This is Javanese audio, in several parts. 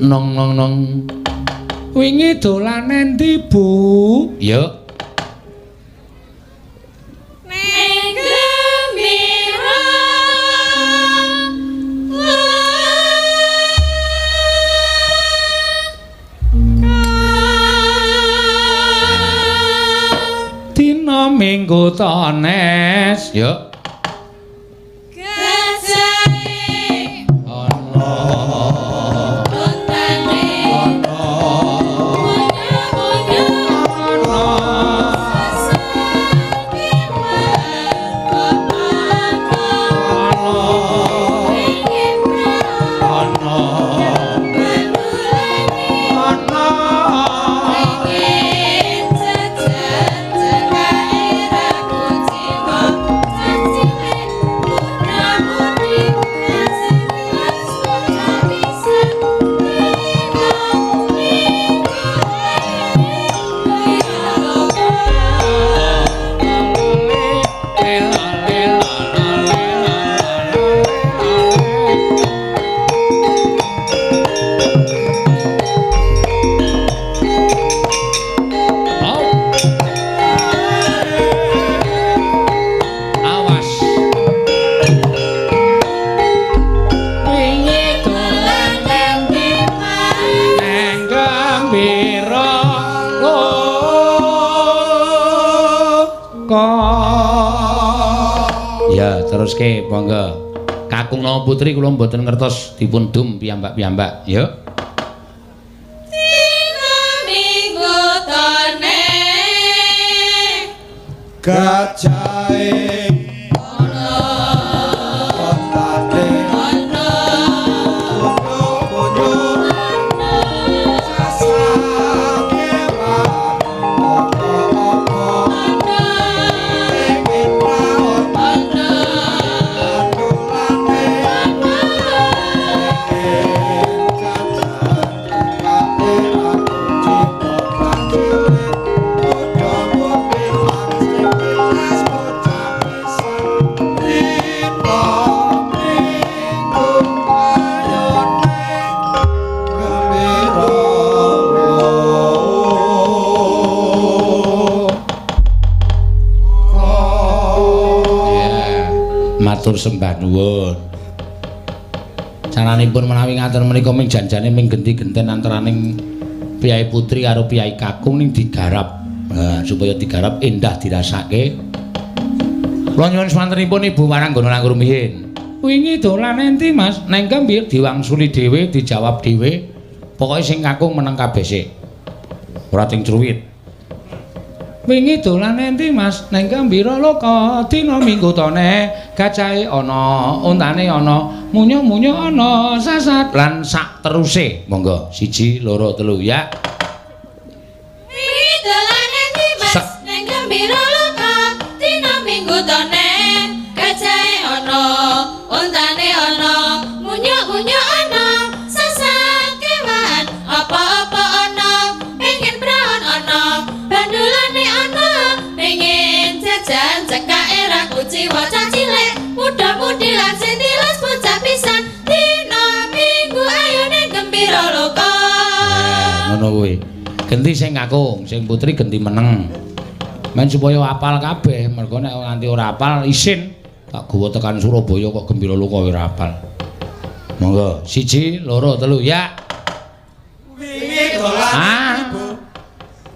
Nong nong nong. Wingi dolan endi, Bu? Yuk. Dina Minggu Tones, yuk. Teruske monggo. Kakung Nama Putri kula mboten ngertos dipun dum piyambak-piyambak. Yuk. Dina Minggu Tone gajahe matur sembah nuwun. Caranipun menawi ngaten menika ming janjane ming genti-genten antaraning Piyai Putri karo Piyai Kakung ning digarap. Supaya digarap endah dirasake. Kula nyuwun swantenipun Ibu Waranggana langkung rumiyin. Wingi dolan endi, Mas? Neng Gambir diwangsuli dhewe, dijawab dhewe. Pokoke sing Kakung meneng kabeh sik. Ora ting cruwit. Wingi dolan endi, Mas? Neng Gambira Loka, dina Minggu Tone, gajahe ana, untane ana, munyo-munyo ana, sasat lan sak teruse. Monggo 1 2 3 ya. Wingi dolan endi, Mas? Neng Gambira Loka, dina Minggu Tone, gajahe ana, untane ana, munyo-munyo ana, sasat kewan, apa-apa ana, pengen praon ana, bandulane ana, pengen jajan cekake ra kuciwa cilik, muda-mudi lan sing tilas bocah pisan, dina Minggu ayo ning Gembira Loka. Ngono kuwi. Genti sing Kakung, sing Putri genti meneng. Men supaya apal kabeh, mergo nek nganti ora apal isin tak gawa tekan Surabaya kok Gembira Loka ora apal. Monggo 1 2 3 ya. wingi dolan Ibu.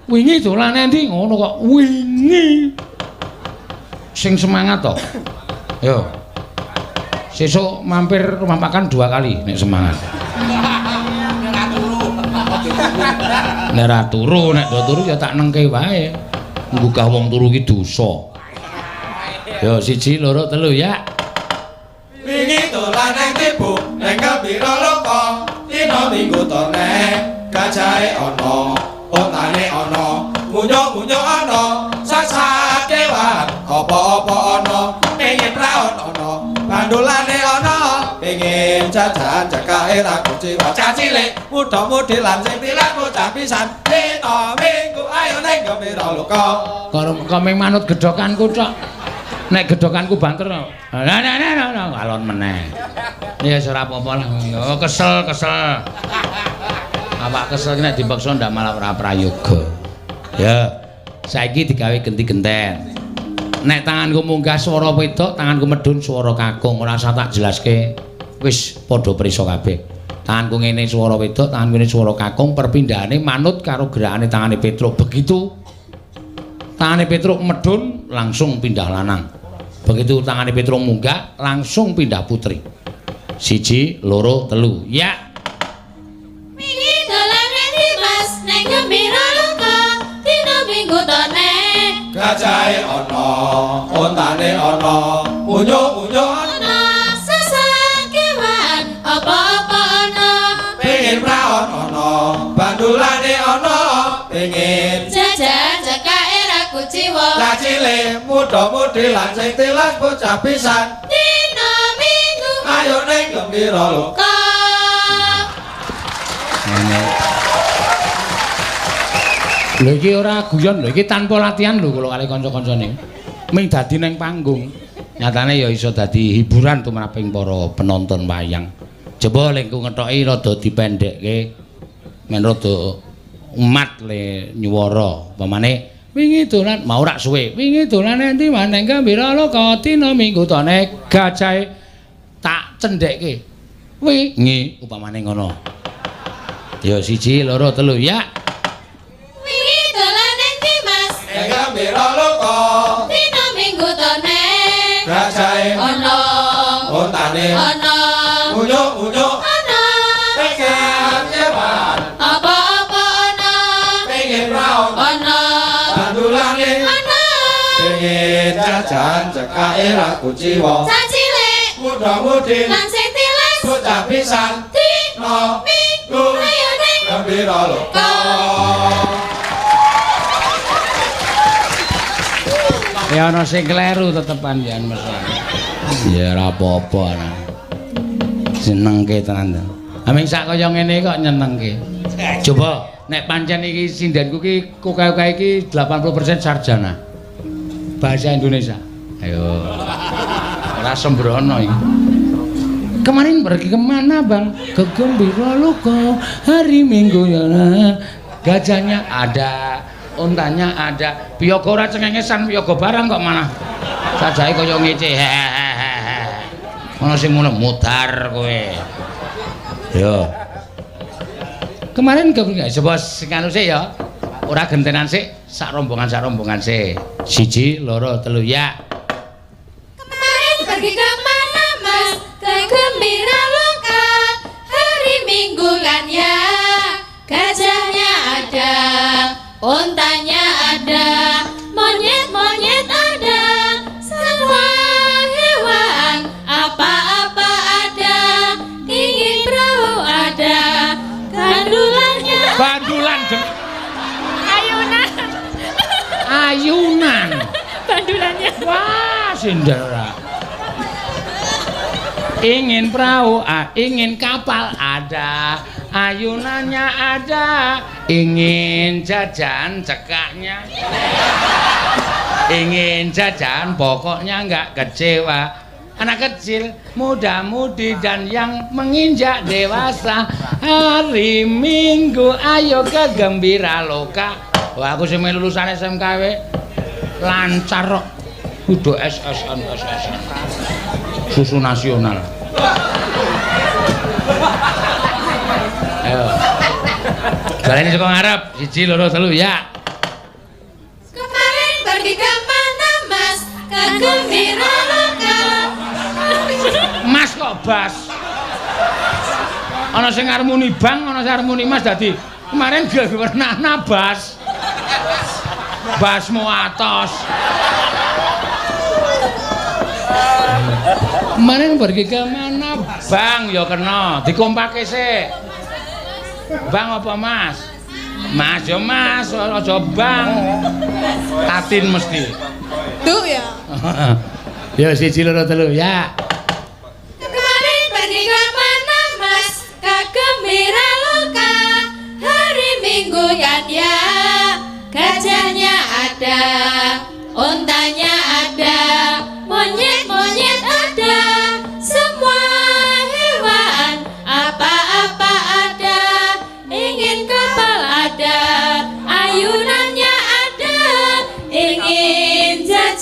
Wingi dolan endi ngono kok wingi. Sing semangat to. Yo. Sesuk mampir rumah makan 2 kali nek semangat. Nek ra turu, nek do turu ya tak nengke wae. Nggugah wong turu ki dosa. Yo 1 2 3 ya. Wingi dolan Ibu ning Gembira Loka, dina Minggu Tone, gajahe ana, ontane ana, munyo-munyo ana, sasat kewan, apa-apa ana, pengen praon ana, bandulane ana, pengen jajan cekahe ra kuciwa cilik, muda-mudi lan sing tilas bocah pisan, dina Minggu ayo ning Gembira Loka. Karo ming manut gedhokanku tok. Nek gedhokanku banter. Alon meneh. Ya ora apa-apa lah. Yo kesel. Awak kesel nek dipaksa ndak malah ora prayoga. Ya, saiki digawe genti-genten. Nek tanganku munggah swara wedok, tanganku medhun swara kakung. Ora usah tak jelaske. Wis padha prisa kabeh. Tanganku ngene swara wedok, tanganku ngene swara kakung, perpindahane manut karo gerakane tangane Petruk. Begitu tangane Petruk medhun langsung pindah lanang. Begitu tangane Petruk munggah langsung pindah putri. 1 2 3. Ya. Wingi dolane Dimas neng gembira luka dina minggu tone. Gajahe ana, ontane ana, unyu-unyu ana, sesakewan apa-apa ana. pengin praon ana, bandulane ana, pengin Jajan cekake ra kuciwa. lah cilik muda-mudi lan sing tilas bocah pisan. Dina minggu Ayo ning gembira lho. ka. Lho iki ora guyon lho, iki tanpa latihan lho kula kali kanca-kancane. Ming dadi ning panggung. Nyatane ya iso dadi hiburan tumraping para penonton wayang. Coba lengku ngethoki rada dipendekke. Men rada umat le nyuwara. Pamane wingi dolan mau rak suwe. Wingi dolan endi maneng gembira loka dina minggu tone gajahe tak cendhekke. Wingi upamane ngono. Ya 1 2 3 ya. Wingi dolane Dimas Ning gembira loka, dina minggu tone. gajahe Ana ontane ana unyu-unyu ana pengin nyewan, apa-apa ana. pengin praon Ana bandulane ana pengin jajan cekake ra kuciwa. cacilek Muda-mudi lan sing tilas. bocah pisan. Dina minggu ayo ning Gembira loka. Ya ana sing kleru tetepan jan mesra. Ya ora apa-apa. Senengke tenan. Aming sak kaya ngene kok nyenengke. Coba nek pancen iki sindenku ki kokae-kokae iki 80% sarjana bahasa Indonesia. Ayo. Ora sembrono iki. Kemarin pergi kemana bang? Ke Gembira Loka hari Minggu ya. Gajahnya ada, untanya ada. Piyoga ora cengengesan, piyoga barang kok malah sajahe kaya ngece. Ono sing ngono mutar kowe. Yo. Kemarin coba sing anu sik ya. Ora gentenan sik, sak rombongan sik. 1 2 3 ya. Kemarin pergi ke mana mas? Ke Gembira Loka hari Minggu kan ya. Gajahnya ada, untanya ada, monyet-monyet ada, semua hewan apa-apa ada, ingin perahu ada, gandulannya Bandulan ayunan. ayunan. Bandulannya Wah, Cinderella. Ingin perahu, ingin kapal ada, ayunannya ada, ingin jajan cekaknya, ingin jajan pokoknya nggak kecewa. Anak kecil, muda-mudi dan yang menginjak dewasa, hari Minggu ayo ke Gembira Loka. Wah, aku sih lulusan SMKW lancar kok. Udah SSN. Susu nasional. Ayo. Baleni saka ngarep, 1 2 3 ya. kemarin pergi ke mana mas? Ke Gembira Loka. Mas kok bas. Ana sing arep muni bang, ana sing arep muni mas dadi kemarin gak pernah bas. Basmu atos. Kemarin pergi ke mana? Bang, ya kena. Dikompake sik. Bang apa mas? Mas ya mas, aja bang. Tatin mesti. Tuh ya. Ya 1 2 3 ya. Kemarin pergi ke mana mas? Ke Gembira Loka hari Minggu kan ya. Gajahnya ada, untanya ada, monyet-monyet ada, semua hewan apa-apa ada, ingin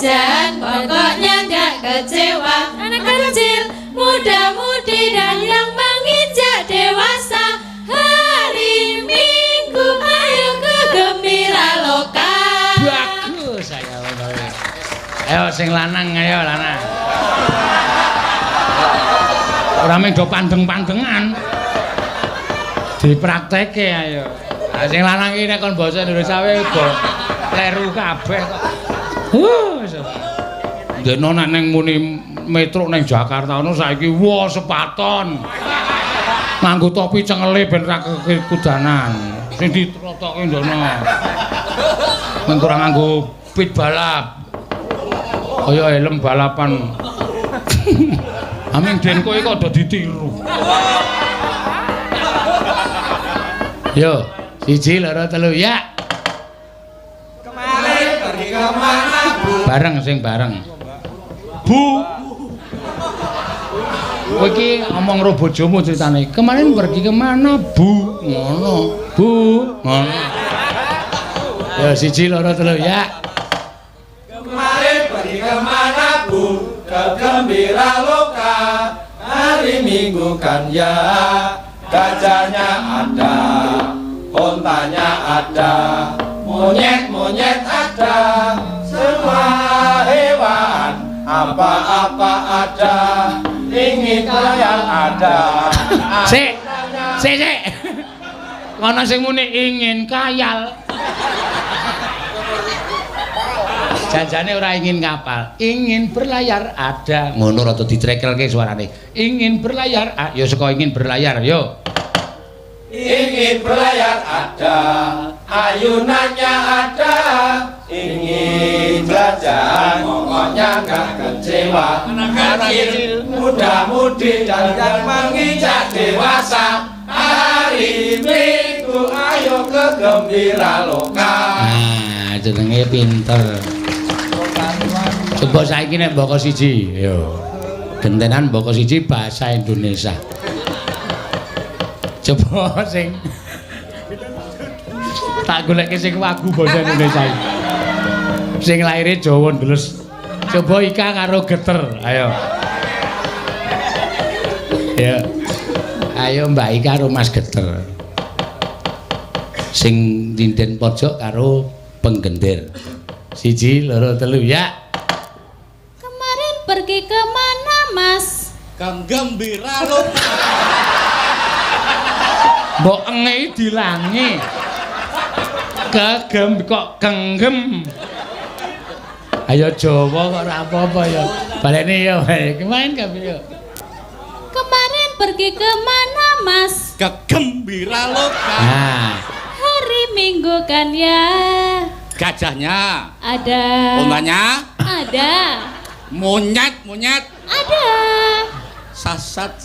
jajan, pokoknya nggak kecewa. Anak kecil, muda-mudi dan yang menginjak dewasa. Hari Minggu, ayo ke Gembira Loka. Bagus saya. Ayo sing lanang, ayo lanang. Ora mung do pandeng-pandengan. Dipraktekke ayo. Lah sing lanang iki nek kon basa Indonesia wae go kleru kabeh kok. Dene nek ning muni metro ning Jakarta ono saiki wah sepaton. Nganggo topi cengele ben ra kekudanan. Sing ditrotokke ndono. Men kurang nganggo pit balap. Kaya helm balapan. Aming den kowe kok do ditiru. Yo, 1 2 3 ya. Kemarin pergi kemana Bu? Bareng sing bareng. Bu. Kowe iki ngomong karo bojomu critane. Kemarin pergi kemana, Bu? Ngono. Bu. Ngono. Yo 1 2 3 ya. Kemarin pergi kemana Bu? Ke Gembira Loka. Hari Minggu kan ya. Gajahnya ada, ontanya ada, monyet-monyet ada, semua hewan apa-apa ada, ingin yang ada. Sik. Ana sing muni ingin kayal. Janjane ora ingin kapal, ingin berlayar ada. Ngono rada ditrekelke suarane. Ingin berlayar, ya saka ingin berlayar, yo. Ingin berlayar ada, ayunannya ada, ingin jajan, pokoknya gak kecewa. Anak kecil, muda-mudi dan yang menginjak dewasa. Hari Minggu, ayo ke Gembira Loka. Nah, jenenge pinter. Coba saiki nek mboko siji, yo. Gentenan mboko siji bahasa Indonesia. Coba sing tak goleke sing wagu basa Indonesia iki. Sing laire Jawa ndelus. Coba Ika karo Geter, ayo. Ya. Ayo Mbak Ika karo Mas Geter. Sing dinden pojok karo penggender. 1 2 3 ya. Kemarin pergi kemana, Mas? Kang Gembira Loka. Mbok enge dilangi. Kegem kok kenggem. Ayo Jawa kok ora apa-apa ya. Balene ya, kemarin kabeh ya. Kemarin pergi kemana, Mas? Ke Gembira Loka. Nah, Hari Minggu kan ya. Gajahnya, Ada. ontanya, Ada. monyet, Ada. sasat.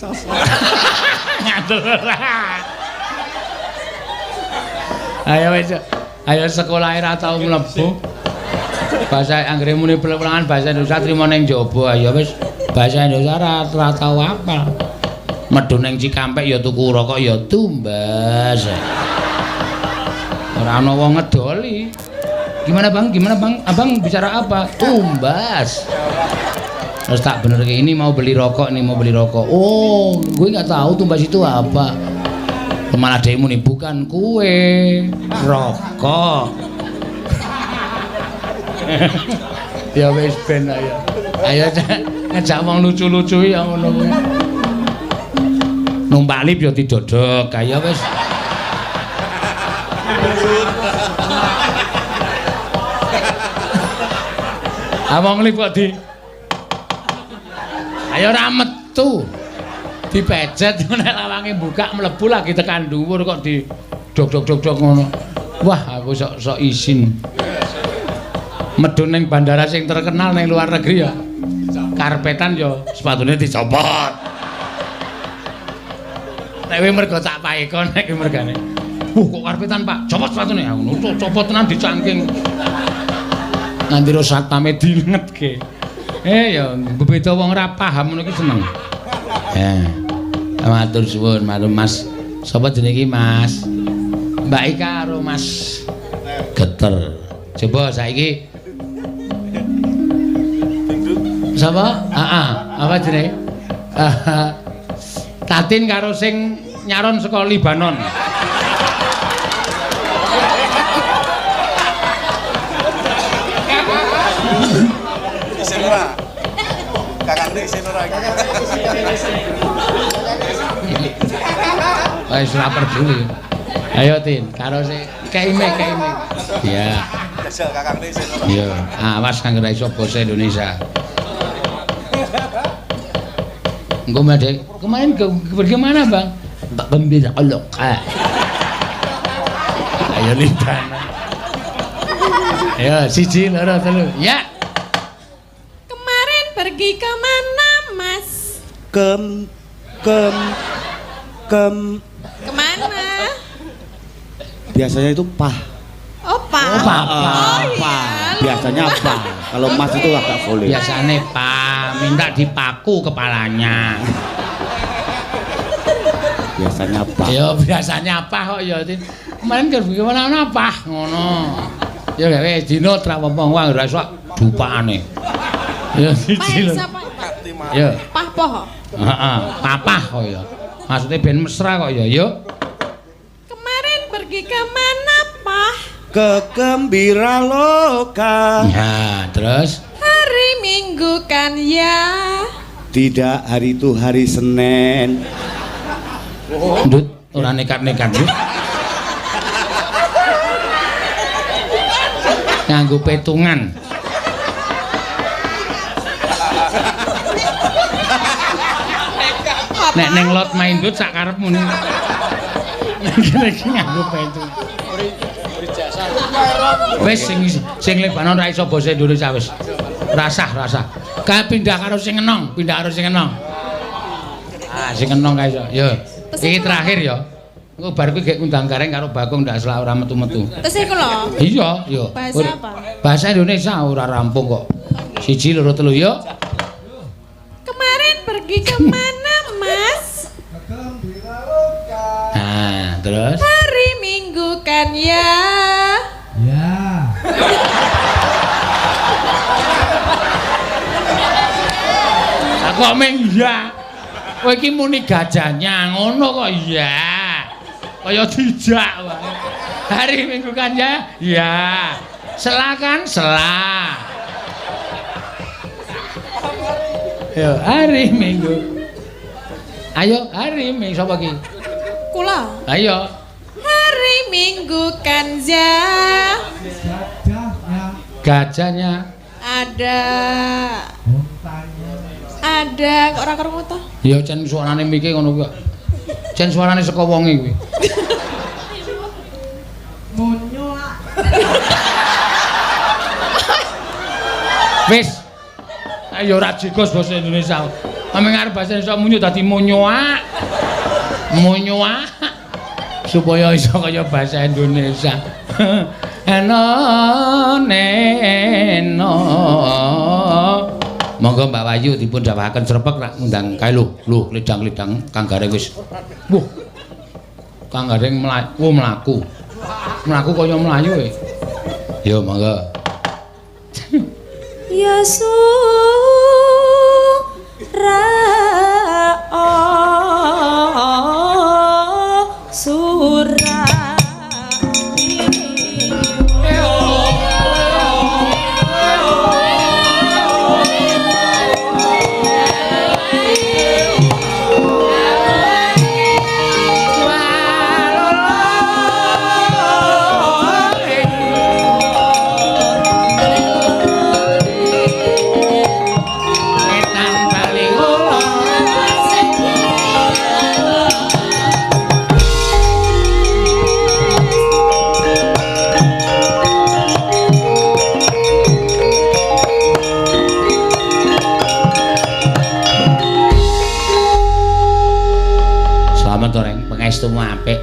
ngatur. Ayo wis. Ayo sekolah ora tau mlebu. Bahasa Inggris muni pelangan bahasa Indonesia trimo ning jaba. Ya wis bahasa Indonesia ora tau apal. Medhu ning Cikampek ya tuku rokok ya tumbas. Ora ana wong ngedoli. Gimana Bang? Abang bicara apa? Tumbas. Terus tak bener kayak ini mau beli rokok. Oh, gue nggak tahu tumbas itu apa. Malah demo nih bukan kue, rokok. Ya wis ben ayo. Ayo ngejak wong lucu-lucu ya ngono kuwi. Numpak lip ya didodok, kaya wis. Awang lip kok di. Ayo ora metu. Dipejet nek lawange buka mlebu lagi tekan dhuwur kok di dok ngono. Wah, aku sok isin. Medun ning bandara sing terkenal ning luar negeri ya. Karpetan ya sepatune dicopot. Nek kowe mergo tak paekon nek kowe mergane. Kok karpetan, Pak? Copot sepatune. Ngono copot tenan dicangking. Nganti ro satpame dingetke. Ya bebeda wong ora paham ngono iki seneng. Matur suwun, matur Mas. Sapa jenenge iki, Mas? Mbak Ika karo Mas Geter. Coba saiki Sapa? Apa jenenge? Tatin karo sing nyaron saka Libanon. Isin ora. Kakande isin ora. Wis ora peduli. Ayo Tin, karo sing keime. Iya. Jajal kakande isin ora. Iya, awas kang ora iso basa Indonesia. Engko Dek, kemarin pergi mana, Bang? Gembira kolok. Ayo Libanon. Ayo, siji, loro, telu. Ya. Kemarin pergi ke mana, Mas? Kemana? Biasanya itu pah. Oh, Pak. Oh, Pak. Oh, iya. Biasanya pah. Kalau mas itu agak sulit. Biasane Pak, minta dipaku kepalanya. Biasanya pah. Ya biasanya apa kok ya Tin. Kemarin kerja gimana apa ngono. Ya gawe dino tra wong wong ora iso dupakane. Ya Pak siji lho. siapa? Ya, Pah poh. heeh, papah kok ya. Maksudnya ben mesra kok ya, yuk. Kemarin pergi ke mana, Pah? Ke Gembira Loka. Nah, terus Hari Minggu kan ya. Tidak, hari itu hari Senin. ndut ora nekat-nekat ndut. Nganggo petungan. Nek neng lot main ndut sak karepmu ning. Iki nganggo petungan. Wis sing Lebanon ra iso basa Indonesia wis. Rasah. Ka pindah karo sing enong. Ah, sing enong kae iso. Yo. Iki terakhir ya. Engko bar kuwi gek undang gareng karo Bagong ndak selak ora metu-metu. Tesih kula. Iya, yo. Bahasa apa? Bahasa Indonesia ora rampung kok. Siji loro telu yo. Kemarin pergi ke mana, Mas? Nah, terus Hari Minggu kan ya. aku kok meng ya. Kowe iki muni gajahnya ngono kok ya. Kaya dijak wae. Hari Minggu kan ya? Ya. Selakan selah. Yo, hari Minggu. Ayo, hari Minggu sapa iki? Kula. Ayo. Hari Minggu kan ya. Gajahnya Ada kok ora krungu to? ya cen suarane miki ngono kuwi. Cen suarane saka wonge kuwi. Munyo. Wis. Ayo ora jigos basa Indonesia. Ame ngarep basa Indonesia munyo dadi munyoak. Munyoak. Supaya iso kaya basa Indonesia. Eno. Monggo Mbak Wayu dipun dawuhaken srepek nak ngundang kae lho lidang-lidang Kang Gareng wis. Wuh. Kang Gareng mlaku. Mlaku kaya mlayu e. Ya monggo. Ya surah pangestumu apik.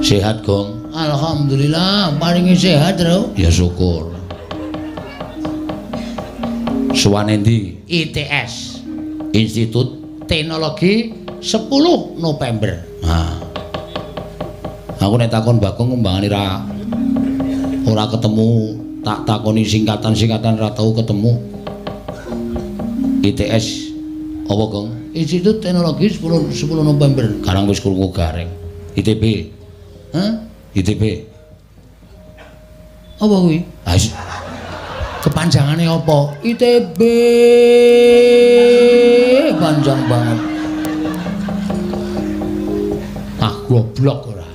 Sehat, Gong? Alhamdulillah, paringi sehat, Tru. Ya syukur. Suwane ndi? ITS. Institut Teknologi 10 November. Nah. Aku nek takon Bagong ngembangane ora ketemu, tak takoni singkatan-singkatan ora tau ketemu. ITS apa Gong? Institut Teknologi 10 November. Karang wis krungu gareng. ITB. Hah? ITB. Apa kuwi? Kepanjangane apa? ITB. Panjang banget. Ah, goblok ora.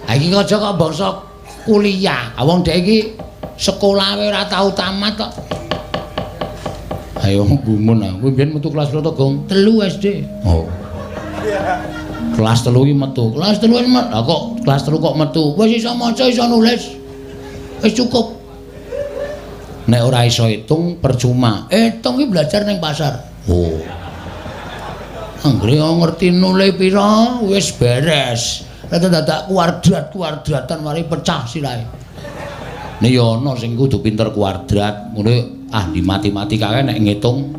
Ha iki aja kok bangsa kuliah. Wong dhek iki sekolah ora tau tamat kok. Ayo gumun aku mbiyen metu kelas berapa Gong? 3 SD. Oh. Kelas 3 iki metu. Kelas 3 wis metu. Lah kok kelas 3 kok metu? Wis iso maca, iso nulis. Wis cukup. Nek ora iso hitung percuma. Hitung iki belajar ning pasar. Oh. Anggere ngerti nulis pira wis beres. Nek dadak kuadrat-kuadratan mari pecah sirahe. Nek ya ana sing kudu pinter kuadrat, ngono ahli matematika kae nek ngitung.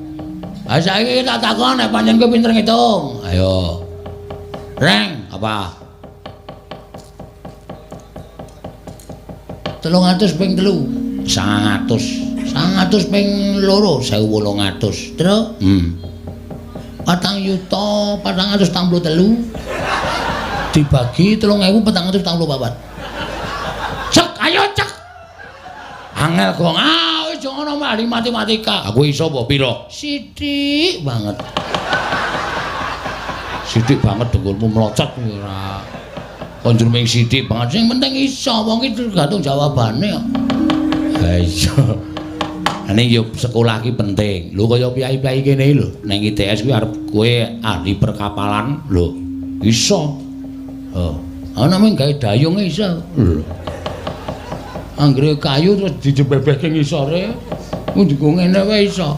Ha saiki tak takon nek pancen kowe pinter ngitung. Ayo. Reng, apa? 300 ping 3. 100. 100 ping 2 1800. Terus? 4 yuta 463 dibagi 3484. Cek, ayo cek. Angel Gong. Ah, wis ngono ahli matematika. Aku iso apa pira? Sithik banget. Sithik banget dengkulmu mlocot ora. Konjur ming sithik banget. Sing penting iso, wong iki tergantung jawabane kok. Ha iya. Ane yo sekolah ki penting. Lho kaya piyai-piyai kene lho, nang ITS kuwi arep kowe ahli perkapalan lho. Iso. Oh, ana mung gawe dayung iso. Lho. Anggere kayu terus dijebebehke ngisore, nggo ngene wae iso.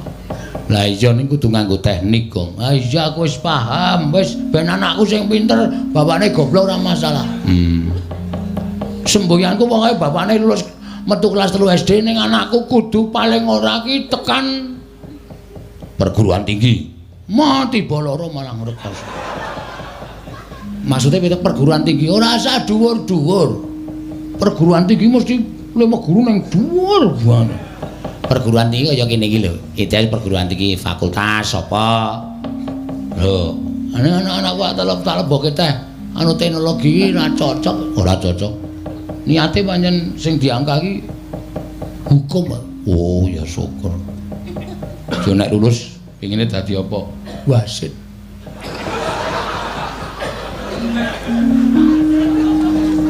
Lah iya ning kudu nganggo teknik, Gong. Ah iya aku wis paham, wis ben anakku sing pinter, bapakne goblok ora masalah. Semboyanku pokoke bapakne lulus metu kelas 3 SD ning anakku kudu paling ora ki tekan perguruan tinggi. Mati boloro malah ngrekos. Maksudnya piye perguruan tinggi ora usah dhuwur-dhuwur. Perguruan tinggi mesti lemo guru ning dhuwur banget. Perguruan tinggi kaya kene iki lho. ITS perguruan tinggi fakultas apa? Lho, anak-anakku talep-taleboke teh anu teknologi ora cocok, ora cocok. Niate pancen sing diangka iki hukum. Oh, ya syukur. Yo nek lulus pengine dadi apa? Wasit.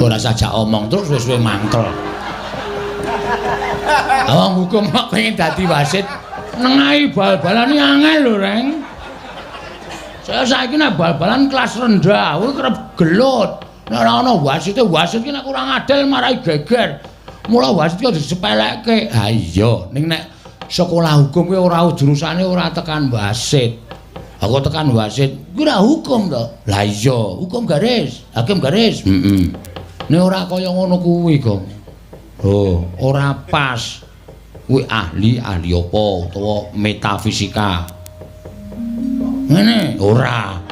Ora saja omong terus wis-wis mangkel. Awang hukum kok pengen dadi wasit, nengahi bal-balan iki angel lho, Reng. Saya saiki nek bal-balan kelas rendah, kuwi kerep gelut. Nek ora ana wasit ki nek kurang adil marai geger. Mula wasit ki disepelekke. Ha iya, ning nek sekolah hukum kuwi ora jurusane ora tekan wasit. Aku tekan wasit, kuwi ora hukum to. Lah iya, hukum garis, hakim garis. Nek ora kaya ngono kuwi, Gong. Oh, ora pas. Kuwi ahli apa utawa metafisika. Ngene, ora.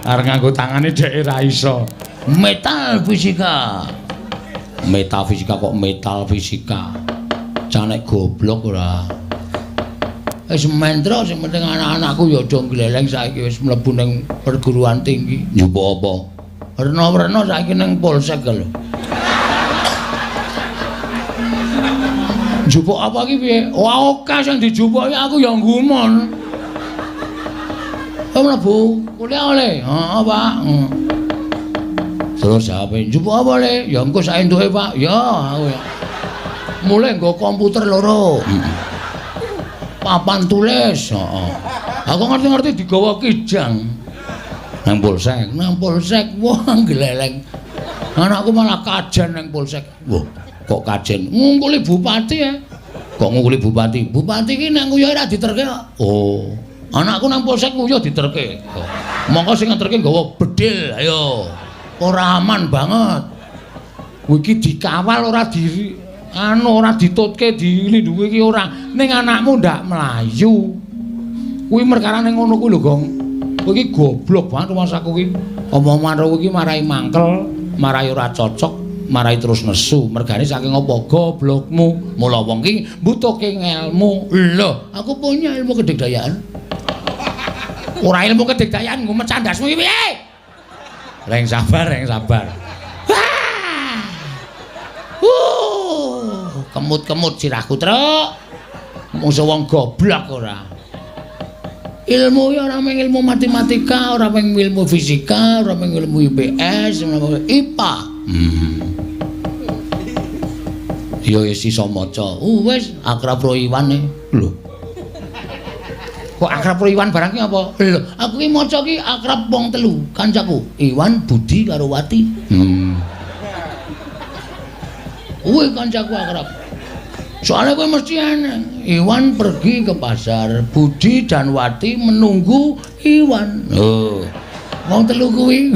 Arep nganggo tangane dhek ora iso. Metafisika. Metafisika kok metal fisika. Canek goblok ora. Wis mentro sing penting anak-anakku ya aja gleleng saiki wis mlebu ning perguruan tinggi. Nyoba apa? Rena-rena saiki ning Polsek lho. Njupuk apa iki piye? Wah, oke sing dijupuki aku ya nggumun. Mlebu kuliah oleh. Heeh, Pak. Terus jawabe, njupuk apa le? Ya engko sak entuke, Pak. Ya, aku ya. Mulai nggo komputer loro. Papan tulis, heeh. Aku ngerti-ngerti digawa kijang. Nang Polsek, wah gleleng. Anakku malah kajen nang Polsek. Wah, kok kajen? Ngungkuli bupati ya. Kok ngungkuli bupati? Bupati iki nang nguyuhe ora diterke kok. Oh, anakku nang Polsek nguyuh diterke. Oh. Mongko sing ngeterke nggawa bedil, ayo. Ora aman banget. Kuwi iki dikawal ora ora ditutke dilindhungi iki ora. Ning anakmu ndak mlayu. Kuwi merkarane ngono kuwi lho, Gong. Kowe iki goblok banget masaku iki. Omong karo iki marai mangkel, marai ora cocok, marai terus nesu. Mergane saking apa goblokmu. Mula wong ki mbutuhke ngelmu. Lho, aku punya ilmu kedikdayaan. Ora ilmu kedikdayaan ngumet candasmu iki piye? Reng sabar, reng sabar. Kemut-kemut sirahku, Truk. Musuh wong goblok ora. Ilmu ya ora mung ilmu matematika, ora mung ilmu fisika, ora mung ilmu IPS, ora mung IPA. Ya wis iso maca. Wis akrab karo Iwan e. Lho. Kok akrab karo Iwan barang ki apa? Lho, aku ki maca ki akrab wong telu, kancaku. Iwan, Budi karo Wati. Kuwi kancaku akrab. Soalnya gue mesti aneh. Iwan pergi ke pasar, Budi dan Wati menunggu Iwan. Oh, mau telu kuwi.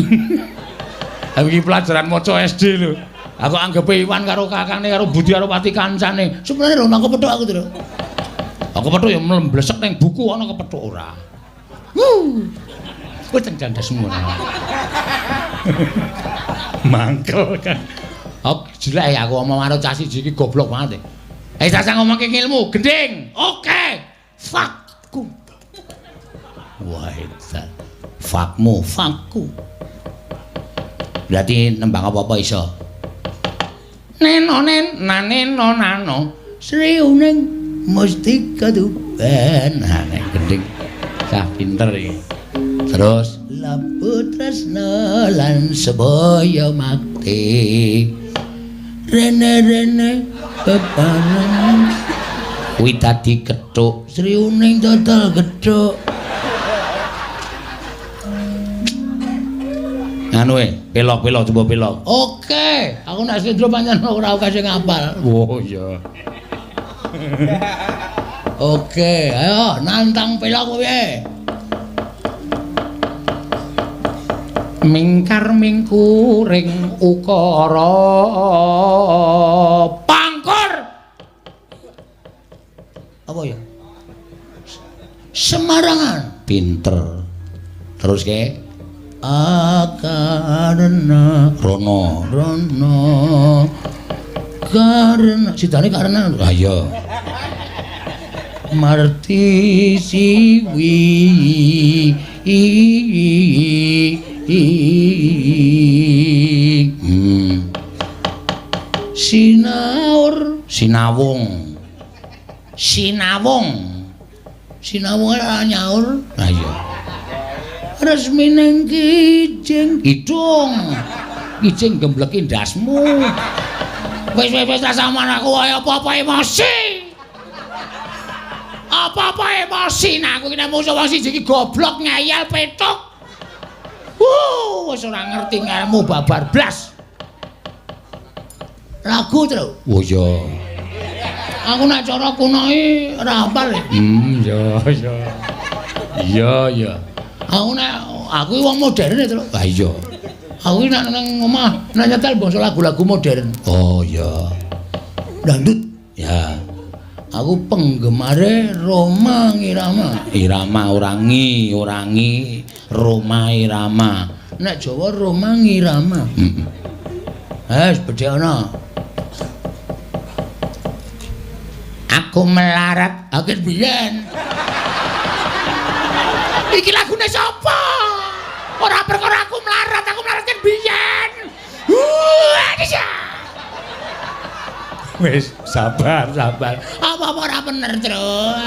Iki pelajaran maca SD lho. Aku anggap Iwan karo kakane karo Budi karo Wati kancane. Sebenarnya lho nang kepethuk aku lho. Aku kepethuk ya mlesek ning buku ana kepethuk ora. Wis cengcandas semua. Mangkel kan. Oh, jelek ya aku omong karo cah siji iki goblok banget. Sasa ngomongke ilmu, gending. Oke. Fakku. Wah, itu. Fakmu, fakku. Berarti nembang apa-apa iso. Nenonen, naneno nano. Sriuning mesti kedupen. Nah, gending. Cah pinter iki. Terus lamput tresna lan sebaya makti. Rene bebaran kuwi dadi kethuk Sriuning dodol kethuk anu pelok-pelok coba pelok. Oke, aku nek Sindro pancen ora kasih ngapal. Oh iya. Oke, ayo nantang pelok piye? Mingkar mingkuring ukara pangkur apa ya Semarangan pinter terus ke akarena rono karena sidane karena ayo marti siwi sinawung ora nyaur ayo resmi nang kijing kijing gembleki ndasmu wis saman aku apa-apa emosi nah aku ki nek musuh wong siji iki goblok ngayal petuk wis ora ngerti ngelmu babar blas. Lagu terus. Oh iya. Aku nek cara kuno iki ora hafal. Iya. Aku wong modern terus. Ah iya. Aku nek nang omah nek nyetel basa lagu-lagu modern. Oh iya. Dangdut. Ya. Aku penggemare Roma Irama. Irama orangi, Roma Irama. Nek Jawa Roma Irama. Bedhe ana. Aku melarat akhir biyen. Iki lagune sapa? Ora perkara aku melarat kan biyen. Wis sabar. Apa ora bener, Tru?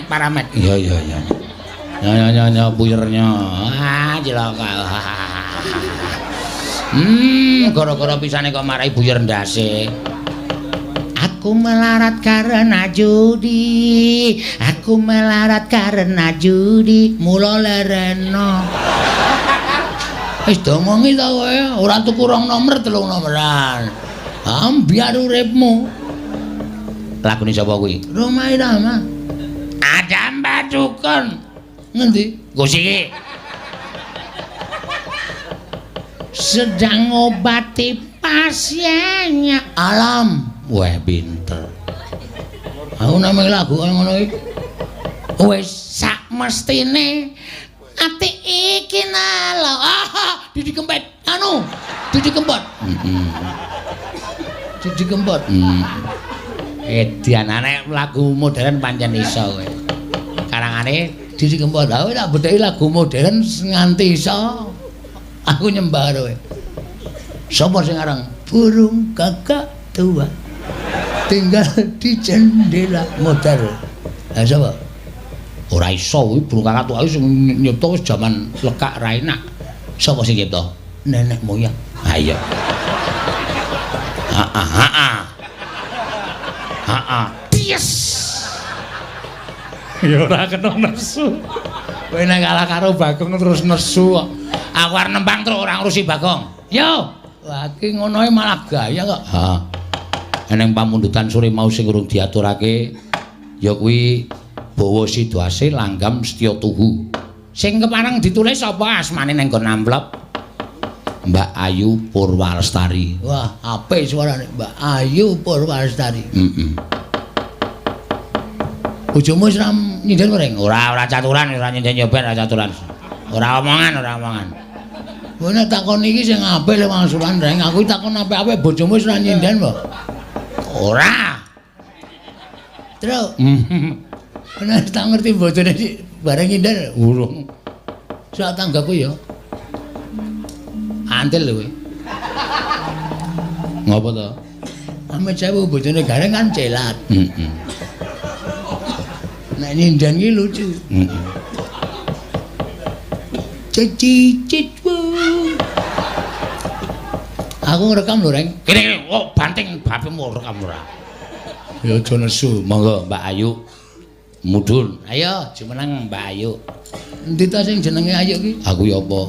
Paramet. Iya. Nya buyernya. Cilaka. Gara-gara pisane kok marai buyer ndase. Aku melarat karena judi. Mula lereno. Wis domongi ta kowe, ora tuku rong nomor 3 nomeran. Ambiar uripmu. Lagune sapa kuwi? Roma Irama. Ada Mbak Dukun. Ngendi? Gusiki. Sedang ngobati pasiennya. Alam. Wah, pinter. Aku namanya lagu ngono iki. Wis sak mestine ati iki nalo. Didi Kempet anu Cuci kempot. Cuci kempot. Edian nek lagu modern pancen iso kowe. Karangane Cuci kempot. Lah tak bedheki lagu modern nganti iso. Aku nyembah kowe. Sapa sing aran? Burung kakak tua. Tinggal di jendela motor. Lah sapa? Ora iso kuwi burung kakak tua sing nyipta wis jaman lekak ra enak. Sapa sing nyipta? Nenek moyang. Ha iya. Yes. Ya ora kena nesu. Kowe nek kalah karo Bagong terus nesu kok. Aku arep nembang terus ora ngurusi Bagong. Yo. Lah iki ngono ae malah gaya kok. Ha. Eneng pamundutan sore mau sing urung diaturake ya kuwi Bawa Sidwase Langgam Setya Tuhu. Sing kepareng ditulis apa asmane ning nggon amplop? Mbak Ayu Purwalestari. Wah, apik suarane Mbak Ayu Purwalestari. Bojomu wis nyinden mereng? Ora caturan, ora nyinden nyoben, ora caturan. Ora omongan. Kowe nek takon iki sing apik le mangsulan reng, aku takon apik-apik bojomu wis ora nyinden apa? Ora. Terus. Nek tak ngerti bojone bareng nyinden urung. Sak tanggaku ya. Antil lho kowe. Ngopo to? Ame sewu bojone gareng kan celat. Nek nyinden iki lucu. Cicitwu. Aku ngerekam lho, Reng. Kene kok banting bapemu rekam ora. Ya aja nesu, monggo Mbak Ayu. Mudhun. Ayo, jumeneng Mbak Ayu. Endi ta sing jenenge Ayu ki? Aku ya apa?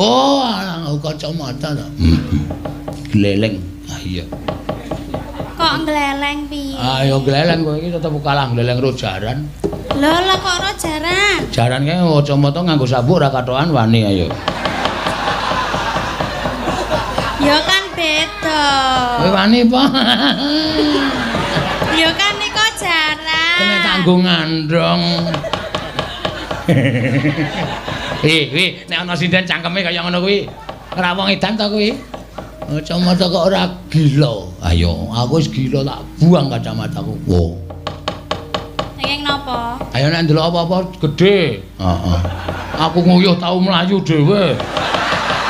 Oh, aku kacamata ta. Gleleng. Ah iya. Kok gleleng piye? Ayo gleleng kowe iki tetep kalah gleleng ro jaran. Lho kok ora jaran? Jaran kae kacamata nganggo sabuk ora katokan wani ayo. Ya kan beda. Kowe wani apa? Ya kan niku jaran. Kena kanggo ngandhong. Nek ana sinden cangkeme kaya ngono kuwi. Ora wong edan to kuwi. Kacamata kok ora gila. Ayo, aku wis gila tak buang kacamataku. Wo. Nanging napa? Ayo nek ndelok apa-apa gedhe. Heeh. Aku nguyuh tau mlayu dhewe.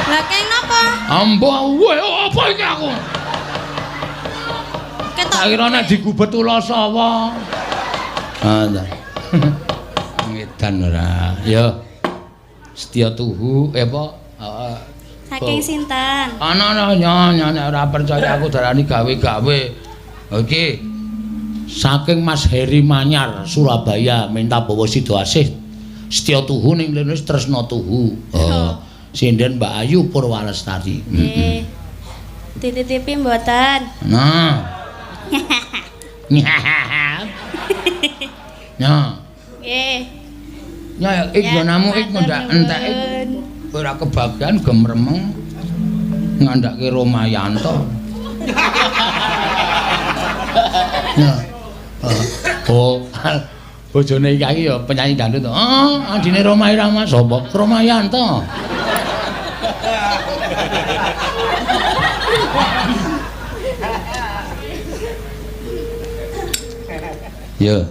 Lah keng napa? Ambo wae apa iki aku? Tak kira nek digubet ula sapa. Ah, ta. Ngedan ora. Ya. Setya Tuhu apa? Heeh. Saking sinten? Ana nek ora percaya aku darani gawe-gawe. Iki saking Mas Heri Manyar Surabaya minta bawa Sidwase Setya Tuhu ning mrene Tresna Tuhu. Oh. Sinden Mbak Ayu Purwalestari. Nggih. Dititipi mboten? Nah. Nah. Nggih. Ya ik gonamu ik ndak entek ik ora kebagian gemremeng ngandhake Romayanto. Nah. Oh, bojone iki ya penyanyi dangdut. Oh, adine Roma Irama sapa? Romayanto. Ya.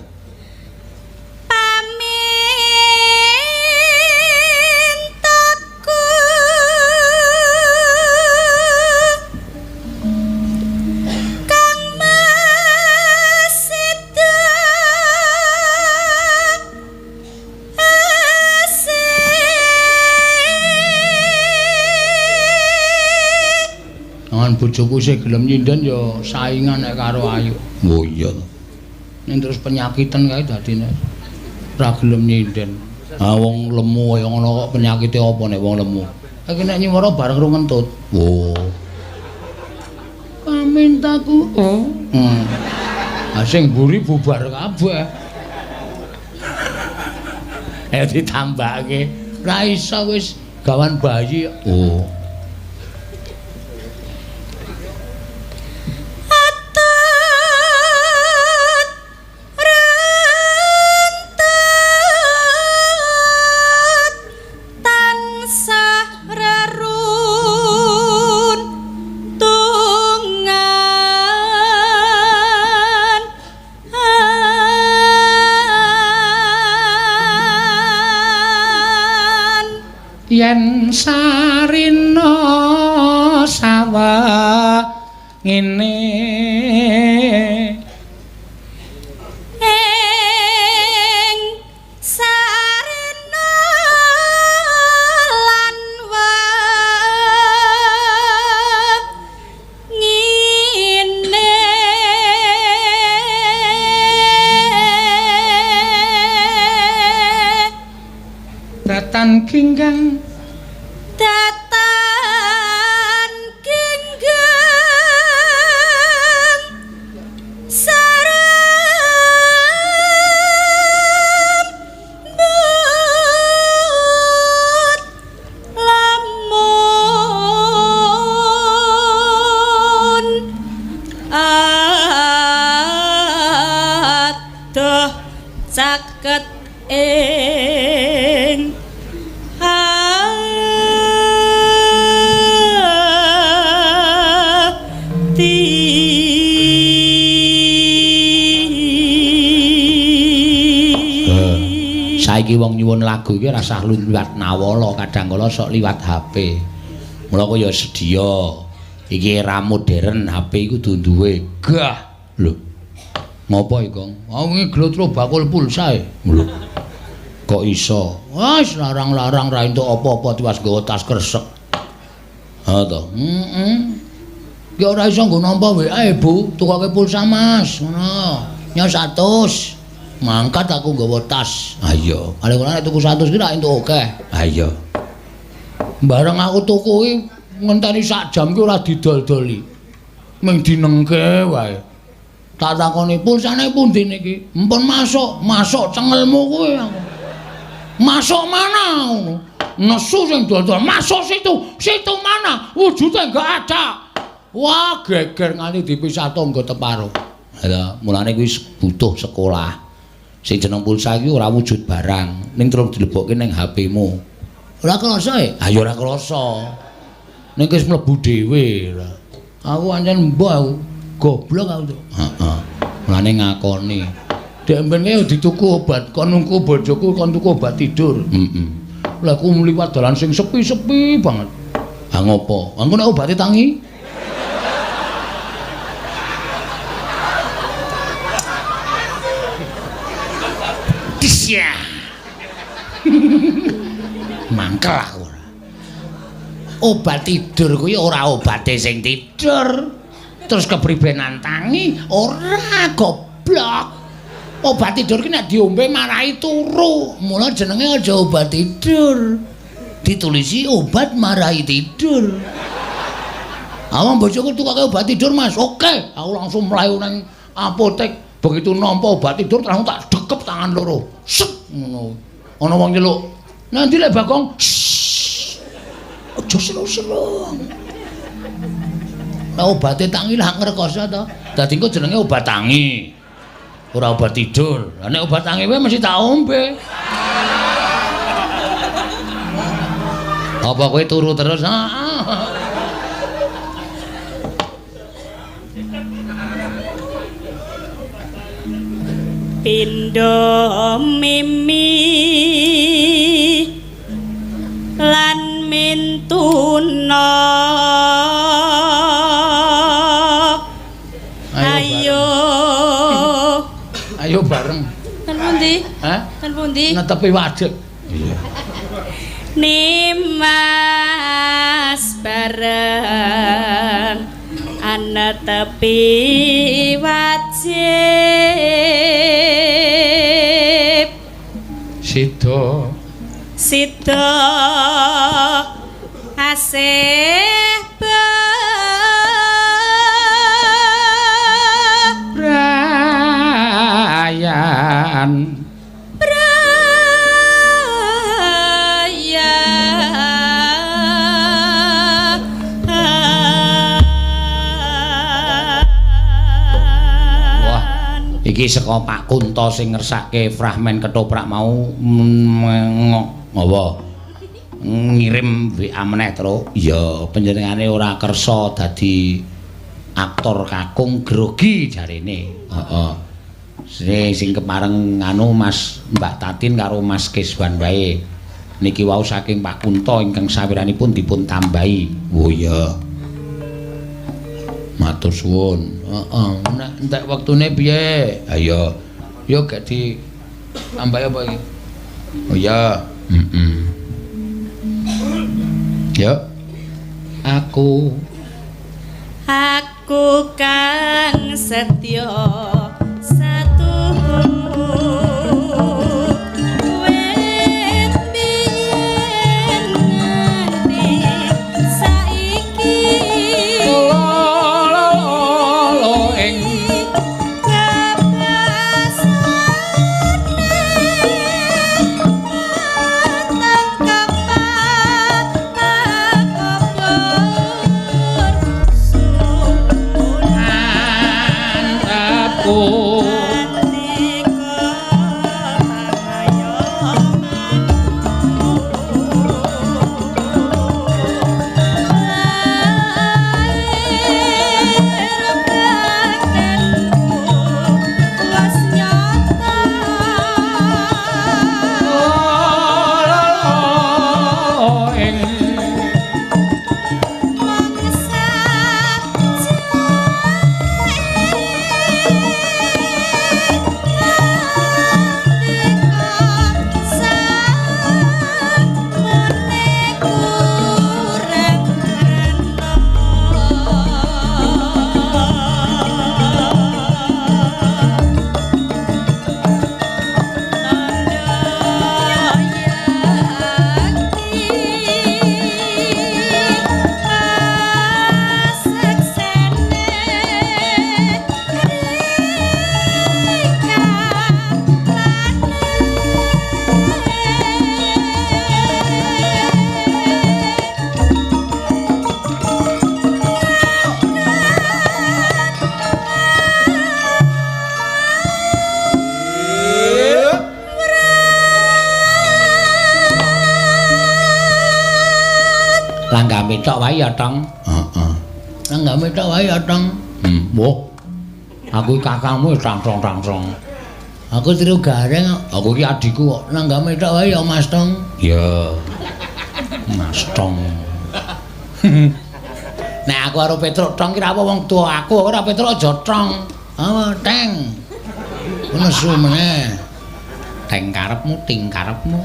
Bojoku sing gelem nyinden ya saingan nek karo Ayu. Oh iya. Ning terus penyakitan kae dadine ora gelem nyinden. Ah wong lemu kaya ngono kok penyakite apa nek wong lemu? Iki nek nyuwara bareng ro ngentut. Oh. Pamintaku. Oh. Ah sing mburi bubar kabeh. Ayo ditambahke. Ra iso wis gawan bayi. Oh. Tansah reru yen sarina sawa ngene ing sarena lan ngene datan kinggang caket ing saiki wong nyuwun lagu iki rasah liwat nawala kadang kala sok liwat HP. Mula kaya sedia. Iki era modern HP iku duwe gah. Lho. Ngopo iki, Kang? Wingi glotro bakul pulsa e. Lho. Kok iso? Wes larang-larang ra entuk apa-apa tiwas nggawa tas kresek. Ha to. Ki ora iso nggo nampa WA, Bu. Tukake pulsa, Mas. Ngono. Nya 100. Mangkat aku nggawa tas. Ha iya. Paling ora nek tuku 100 ki ra entuk akeh. Ha iya. Bareng aku tuku ki ngenteni sak jam ki ora didol-doli. Ming dinengke wae. Tak takoni pulsane pundi niki? Mpun masuk cengelmu kuwi aku. Masuk mana ngono? Nesu sing dodol, masuk situ mana? Wujude enggak ada. Wah, geger nganti dipisah tangga teparo. Lha mulane kuwi butuh sekolah. Sing jeneng pulsa iki ora wujud barang, ning terus dilebokke ning HP-mu. Ora krasa e? Ha ya ora krasa. Ning wis mlebu dhewe. Aku pancen mbah aku goblok aku. Heeh. Mulane ngakoni. Dek mben kaya dituku obat, kon nungku bojoku kon tuku obat tidur. Lah aku mliwat dalan sing sepi-sepi banget. Ha ngopo? Engko nek obate tangi? Disya. Mangkel aku. Obat tidur kuwi ora obate sing tidur. Terus kepribenan tangi ora goblok. Obat tidur ki nek diombe marahi turu. Mula jenenge aja obat tidur. Ditulisi obat marahi tidur. Awang bojoku tukake obat tidur, Mas. Oke, aku langsung mlayu nang apotek. Begitu nampa obat tidur langsung tak dekep tangan loro. Set ngono. Ana wong nyeluk. Nanti lek Bagong. Aja seru-seru. Lah obate tangi lah ngrekoso to. Dadi engko jenenge obat tangi. Ora obat tidur. Lah nek obat tangi wae mesti tak ombe. Apa kowe turu terus? Pindho mimi lan mintuna. Ayo bareng. Kan pundi? Hah? Kan pundi? Netepi waduk. Iya. Nimas bareng ana tepi wajib. Sida asih Brayan iki saka Pak Kunto sing ngersake fragmen ketoprak mau ngopo ngirim WA meneh terus ya panjenengane ora kersa dadi aktor kakung grogi jarene heeh sing kepareng anu Mas Mbak Tatin karo Mas Keswan wae niki wau saking Pak Kunto ingkang sawiranipun dipun tambahi. Oh iya. Matur suwun. Heeh, nek entek wektune piye? Ayo. Yo gak di tambahi apa iki? Oh iya. Yo. Aku kang setya satuhu wit biyen nganti saiki lo ing langgame tok wae ya, Tong. Heeh. Langgame tok wae ya, Tong. Woh. Aku kakangmu tang-tong. Aku tiru gareng, aku iki adikku kok. Langgame tok wae ya, Mas Tong. Ya. Mas Tong. Nek aku karo Petruk Tong ki ra apa wong tuwa aku, ora Petruk aja Tong. Ah, Teng. Nesu meneh. Teng karepmu, ting karepmu.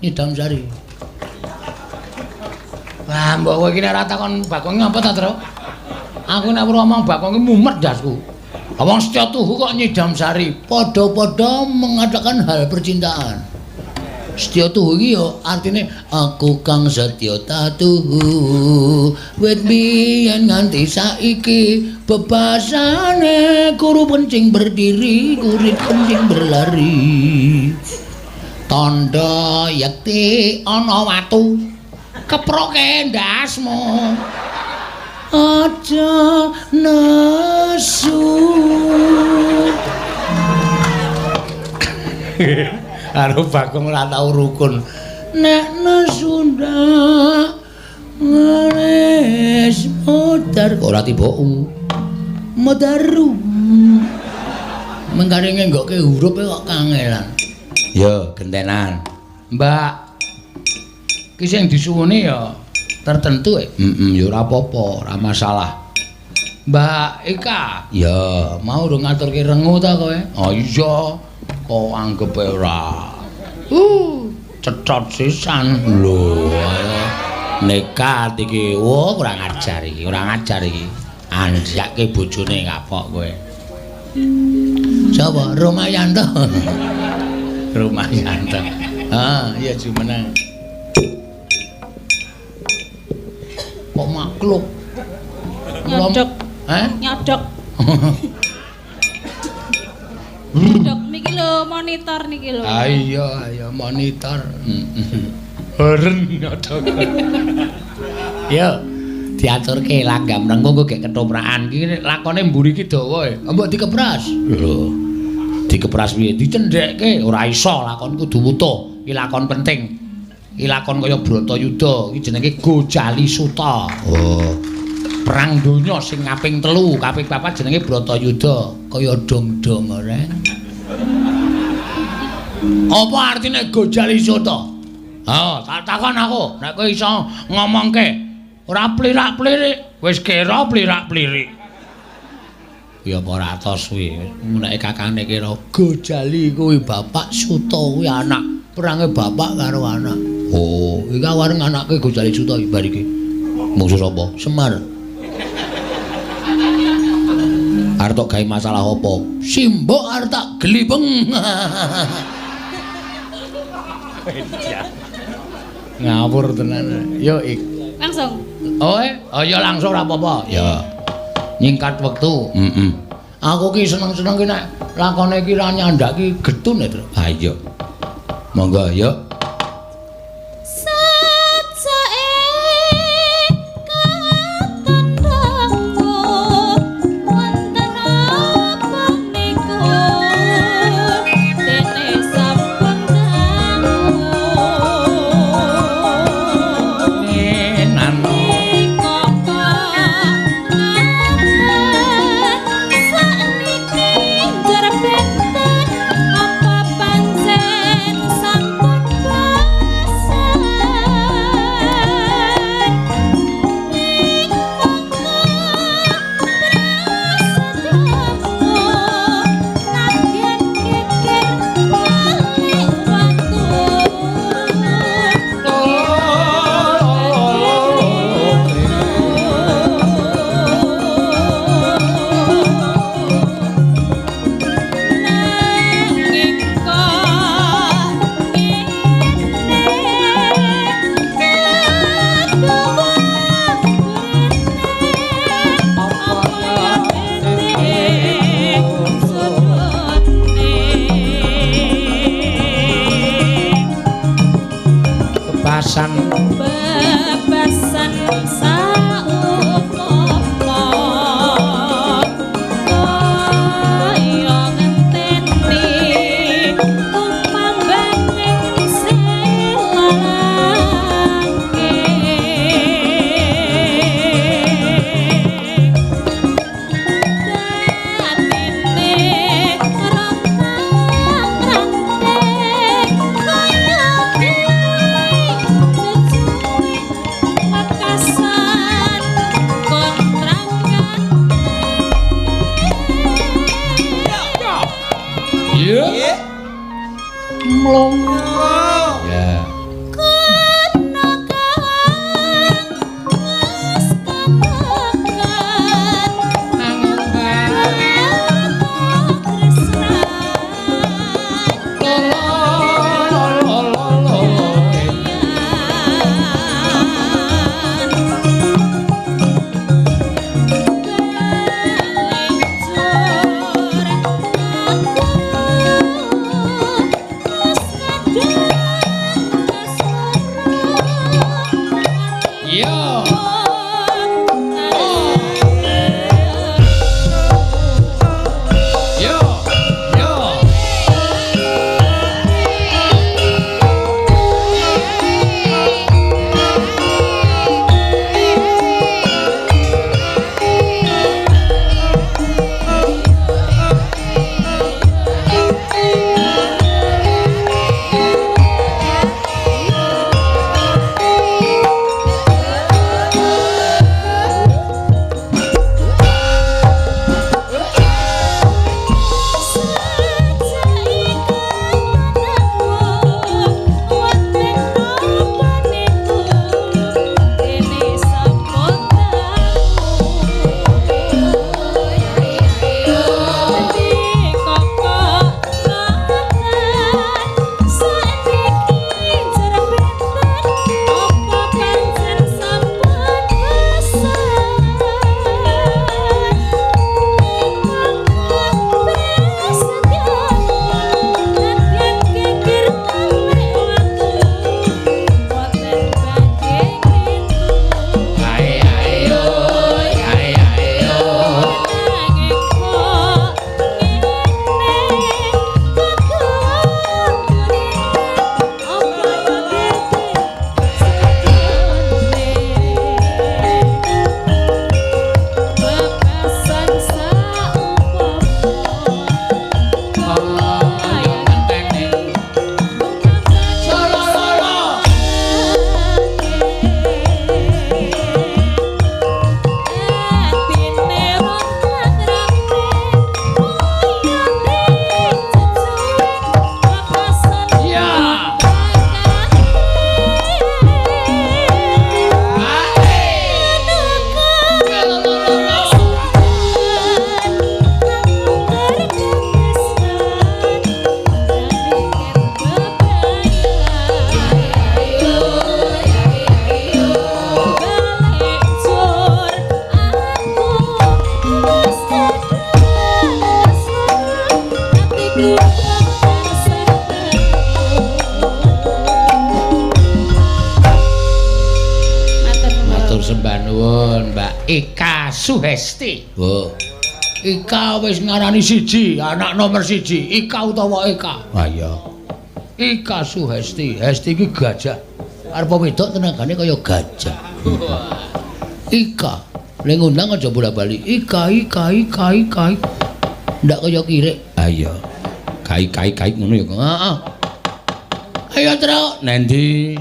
Nyidam Sari. Lah mbok kowe iki nek ora takon Bakong ngapa ta, Tru? Aku nek ngomong Bakong iki mumet dasku. Wong Setya Tuhu kok Nyidam Sari, padha-padha mengatakan hal percintaan. Setya Tuhu iki yo artine aku kang setya tuhu wit biyen nganti saiki bebasane kuru pencing berdiri kurit pencing berlari. Tondo yekti ana watu keproke ndasmu aja nesu karo Bagong ora tau rukun nek nesu ndak ngeres modar ora tiba modaru Mengkare ngenggokke hurufe kok kangelan. Ya, gentenan. Mbak. Ki sing disuwuni ya tertentu ya. Ya ora apa-apa, ora masalah. Mbak Eka, ya mau ro ngaturke rengu ta kowe? Oh iya. Kok anggap ora. Cecot sisan lho. Nekat iki. Oh, kurang ajar iki, kurang ajar iki. Anjake bojone kapok kowe. Sapa? Romayanto. Romayanto. Ah, iya jumeneng. Kok makluk? Nyodok. Hah? Nyodok. Nyodok niki lho monitor niki lho. Ah iya monitor. Heren nyodok. Yo, diaturke langgam rengku kok gek ketoprakan iki lakone mburi iki dawa e. Mbok dikepras. Lho. Dikepras piye? Dicendhekke ora iso lakon kudu wutuh. Iki lakon penting. Iki lakon kaya Bratayuda, iki jenenge Gojali Suta. Oh. Perang donya sing kaping 3, kaping 4 jenenge Bratayuda, kaya dong-dong ora. Apa artine Gojali Suta? Tak takon aku, nek kowe iso ngomongke ora plirak-plirik, wis kira plirak-plirik. Ya apa ora atos kuwi. Nek kakane kira Gojali kuwi bapak Suta kuwi anak perange bapak karo anak. Oh, iki wareng anake Gojali Suta iki bar iki. Musuh sapa? Semar. Arep tok gawe masalah apa? Simbok arep tak glibeng. Ngawur tenan. Yo ik. Langsung. Oh, ya langsung ora apa-apa. Ya. Nyingkat wektu. Aku ki seneng-seneng ki nek lakone ki ra nyandak ki getun ya, Tru. Ha iya. Monggo, ya. Bebasan saupopo kaya ngenteni umang bening selangke datine rantang Ya. sembah nuwun Mbak Ika Suhesti. Oh. Ika wis ngarani siji, anak nomor siji. Ika utawa Eka? Ah iya. Ika Suhesti. Hesti iki gajah. Arep wedok tenagane kaya gajah. Ika. Ning ngundang aja bola-bali. Ika. Ndak kaya kirik. Ah iya. Kai ngono ya. Heeh. Ayo Tru, nendi?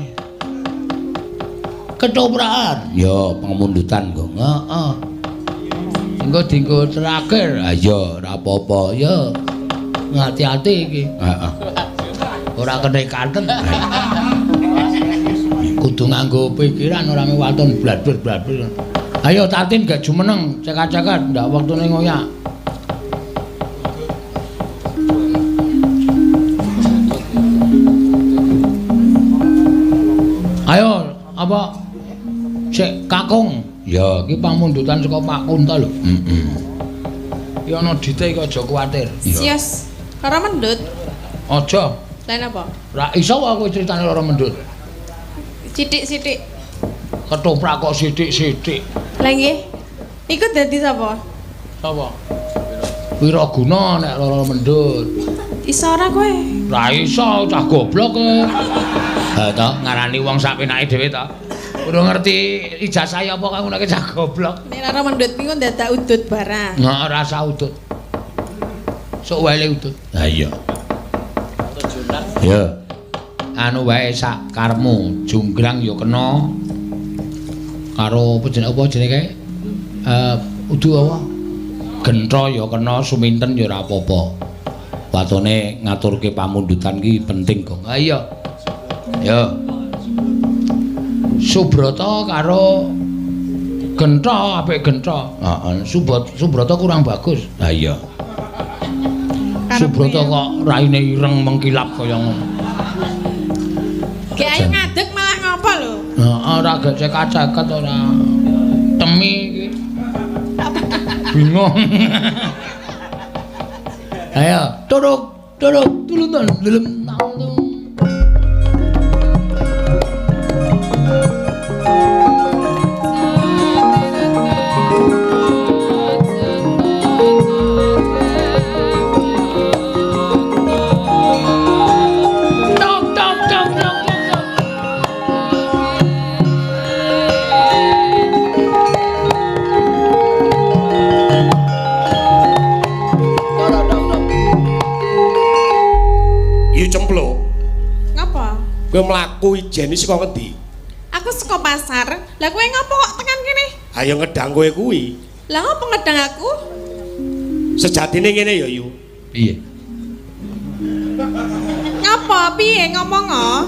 Ketoprakan. Ya, pengundutan kok. Heeh. Engko dinggo terakhir. Ah iya, ora apa-apa. Ya. Ngati-ati iki. Heeh. Ora kenekaten. Kudu nganggo pikiran ora mewaton bladber. Ayo Tatin gak jumeneng, cekak-cekak ndak wektune ngoyak. Ayo, apa? Cek Kakung. Ya, iki pamundutan saka Pak Kunto lho. Heeh. Ya ana dite kok aja kuwatir. Sias. Ora mendut. Aja. Lain apa? Ra iso aku critane lara mendut. Sithik-sithik. Ketoprak kok sithik-sithik. Lah nggih. Iku dadi sapa? Sapa? Wiraguna nek lara mendut. Iso ora kowe? Ra iso, cah goblok kowe. Ha to ngarani wong sapenake dhewe to. Ora ngerti ijazah apa kang ngono cah goblok. Nek lara mendut niku dadak udut barang. Nah, rasa udut. Sok wae udut. Ha iya. Ya. Anu wae sak karmu, junggrang ya kena. Karo apa jenenge kae? Udu apa? Gentha ya kena, suminten ya ora apa-apa. Watone ngaturke pamundutan ki penting kok. Ha iya. Ya. Subrata karo Gentha apik Gentha. Heeh, Subrata kurang bagus. Ha iya. Subrata kok raine ireng mengkilap kaya ngono. Ki ayo ngadeg malah ngapa lho? Heeh, ora gecek-geceket ora. Temi iki. Bingung. Ayo, turuk, tulungan, delem nang. Kowe mlaku ijen iki saka ngendi? Aku saka pasar. Lah kowe ngopo kok tekan kene? Ayo ngedang kowe kuwi. Lah ngopo ngedang aku? Sejatine ngene ya, Yu. Piye? Ngopo piye ngomong kok?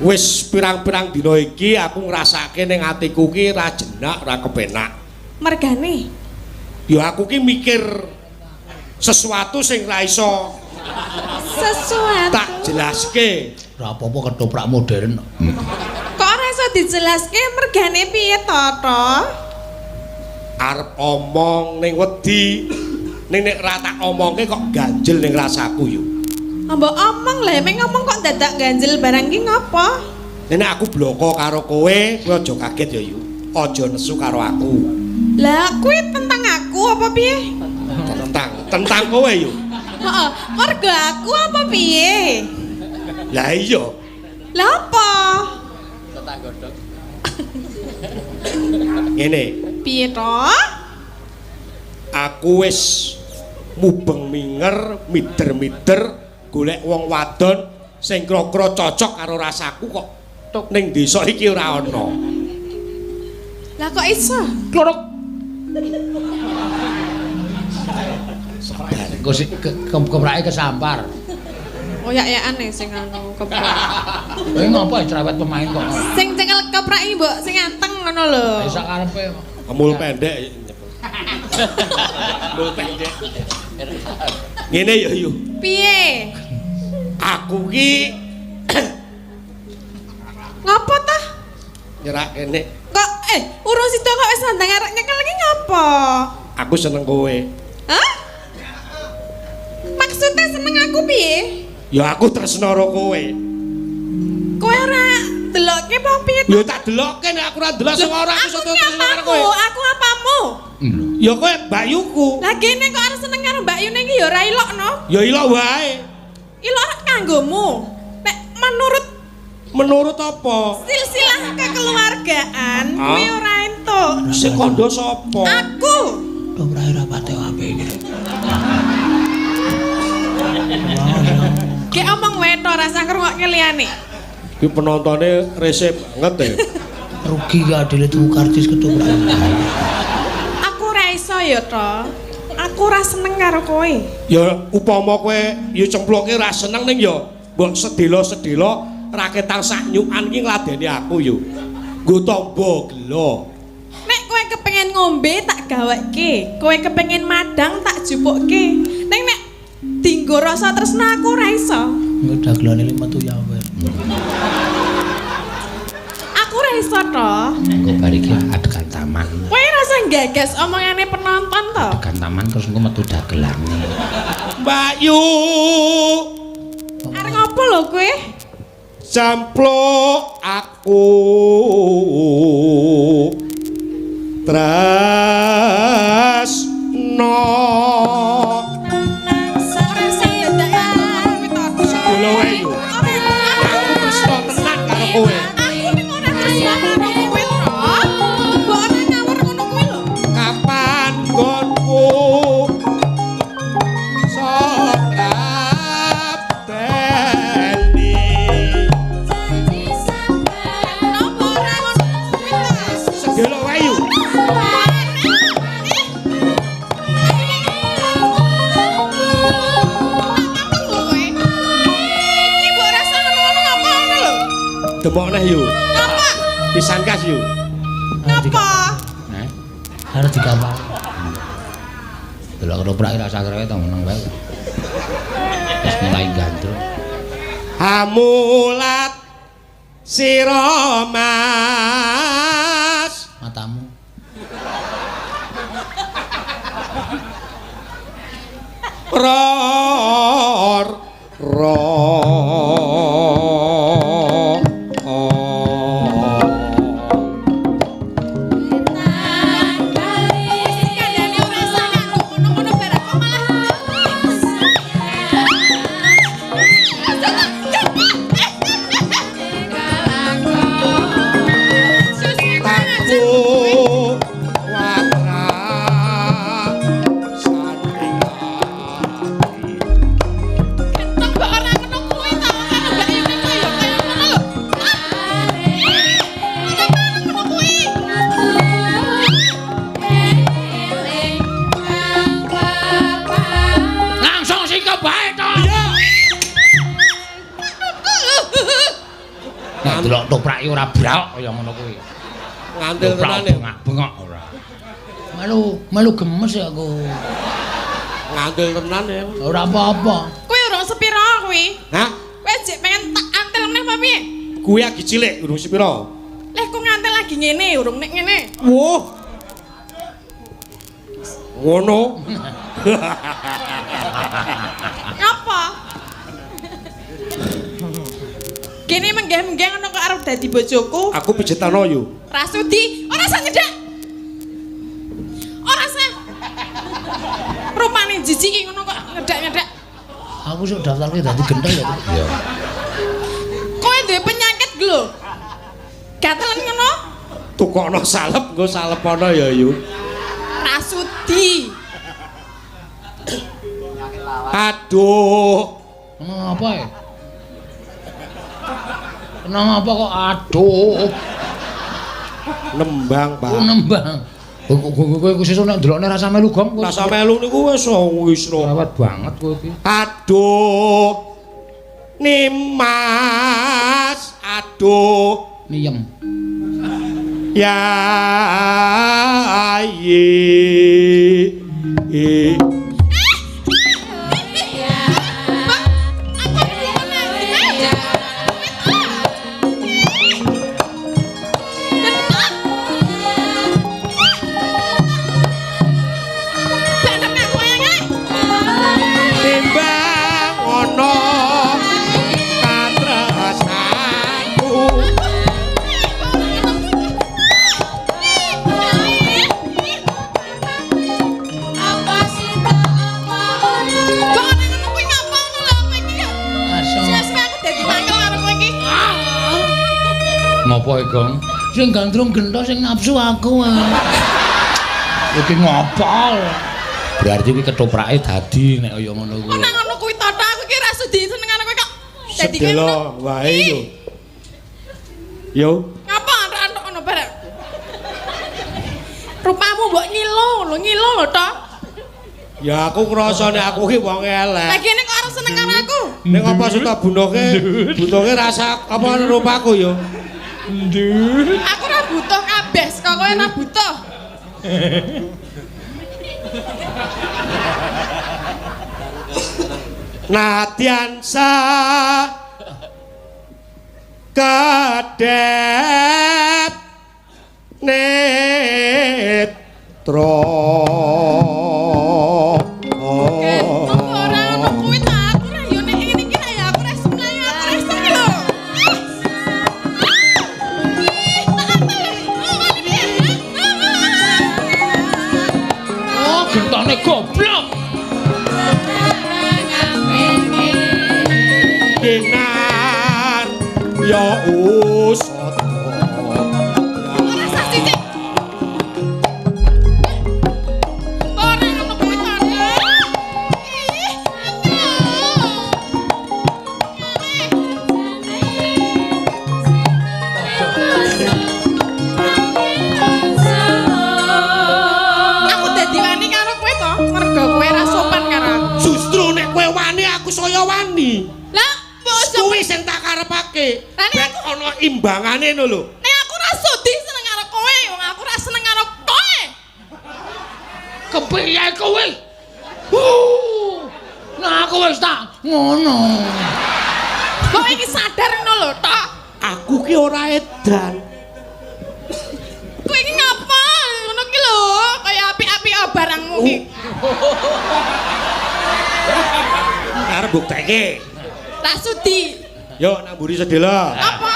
Wis pirang-pirang dina iki aku ngrasake ning atiku ki ra jenak, ra kepenak. Mergane. Ya aku ki mikir sesuatu sing ra iso Sesuatu. tak jelaske. Ora apa-apa ketoprak modern. Kok ora iso dijelaske mergane piye to? Arep omong ning wedi. Ning nek ra tak omongke kok ganjel ning rasaku yo. Mbok omong lho, emang ngomong kok dadak ganjel barang ki ngopo? Nek aku bloko karo kowe aja kaget ya yu. Aja nesu karo aku. Lah kuwi tentang aku apa piye? Tentang kowe yo. Heeh, mergo aku apa piye? Lah iya. Lah apa? Tetang godhog. Ngene. Piye to? Aku wis mubeng minger, mider-mider golek wong wadon sing kira-kira cocok karo rasaku kok tok ning desa iki ora ana. Lah kok iso? Klorok. Keprake kesampar. Oyak-oyakan sing anu keprak. Kowe ngopo cerewet pemain kok? Sing cekel keprak iki mbok sing anteng ngono lho. Sak karepe. Kemul pendek. Kemul pendek. Ngene ya yu. Piye? Aku ki Ngopo ta? nyerak kene. Kok urung sida kok wis nandang arek nyekel iki ngopo? Aku seneng kowe. Hah? Maksudnya seneng aku piye? Ya aku tresno karo kowe. Kowe ora Ndelokke apa piye? Ya tak delokke nek aku ora ndelok sing ora aku soto terus karo kowe. Aku apamu? Ya kowe Mbak Yuku. Lah kene kok arep seneng karo Mbak Yune iki ya ora ilokno. Ya ilok wae. Ilok kanggomu. Nek menurut apa? silsilah kekeluargaan kuwi ora entuk. Sing kandha sapa? Aku. Ora ora pate apik iki. Ki omong wae to rasa ngrungokke liyane. Ki penontone resep banget e. Rugi ya adile tuku karcis ketoprak. Aku ora iso ya to. Aku ora seneng karo kowe. Ya upama kowe ya cemploke ora seneng ning ya mbok sedela-sedela raketang sak nyukan iki ngladeni aku yo. Nggo tamba gelo. Nek kowe kepengin ngombe tak gaweke. Kowe kepengin madang tak jupukke. Ning nek dinggo rasa tresna aku ora iso. Engko dagelane metu ya wae. Aku ora iso to. Engko bar iki adegan taman. Kowe rasa gagas omongane penonton to. Adegan taman terus engko metu dagelane. Mbak Yu. Arep ngopo lho kowe? Camplok aku tresno. Ora saya ndak Lho wae yo. Aku tresno tenan karo kowe. Aku ning ora tresno karo kowe to. Mbok ora ngawur ngono kuwi lho. Kapan nggonku sorap beli. Napa ora ngono kuwi to? Sedelo wae yo. Demok neh yo. Pisan kas yo. Napa? Heh. Harus dikawal. Delok ketoprak rasa krewe to meneng wae. Wis mulai gandrung. Hamulat sira Mas. Matamu. Kandhane ora sangat ngono-ngono barang kok malah. Aku watra sanding ati. Kentok kok ora ngono kuwi to. Karo Mbak Yuni kok ya kaya ngono lho. Ngono kuwi. Langsung sikap bae to. Nek delok toprak iki ora braok kaya ngono kuwi. Ngantil tenan ya. Bengok ora. Malu gemes ya aku. Ngantil tenan ya. Ora apa-apa. Kuwi urung sepira kuwi. Hah? Kowe jek pengen tak antel meneh apa piye? Kuwi lagi cilik urung sepira. Leh kok ngantel lagi ngene, urung nek ngene. Woh. Ngono. Ngapa? Kene menggeh-menggeh ngono kok arep dadi bojoku. Aku pijetano yo. Rasudi, ora usah nyedak. Ora usah. Rupane jijik iki ngono kok nyedak-nyedak. Aku sok daftarke dadi gendeng ya. Iya. Kowe duwe penyakit lho. Gatelan ngono? Tukokno salep nggo salepono ya yu. Rasudi. Aduh. Kenapa ya? Kenapa kok aduh? Nembang, Pak. Nembang. Kowe sesuk nek ndelokne rasa melu gom. Rasa melu niku wis ro. Rawat banget kowe iki. Aduh. Nimas, aduh. Niyem. Ya timbang ono katresnaku Apa Gong? Sing gandrung gento sing nafsu aku. Iki ngopol. Berarti kuwi ketoprake dadi nek kaya ngono kuwi. Nang ngono kuwi to aku ki ra sudi seneng karo kowe kok. Dadi Sedelo wae yo. Yo. Ngapa antuk ono bareng? Rupamu mbok ngilo lho to. Ya aku ngrasane aku ki wong elek. Lah kene kok arep seneng karo aku. Ning apa suta butuhe rasa apa rupaku yo. Aku ora butuh kabeh, kok kowe ora butuh. Nadyan sa kadep netro Ora ono kuwi ta aku ra yo nek ngene iki ya aku res mlayu aku res iki lho. Oh, gentone goblok. Dinar ya usata Ora sak sithik. Ora ono kuwi ta. Aku dadi wani karo kowe to, mergo kowe ra sopan karo aku. justru nek kowe wani aku saya wani Lah, mbok kuwi sing tak karepake Lah, nek ben ana imbangane ngono lho nek aku ra sudi seneng karo kowe, wong aku ra seneng karo kowe. Kepiye kowe? Nah, aku wis tak ngono. Kok iki sadar ngono lho, tok. aku ki ora edan Kowe iki ngapa? Ngono ki lho, kaya apik-apik barangmu ki. arep bukteke Lah sudi. yo nak mburi sedela Apa?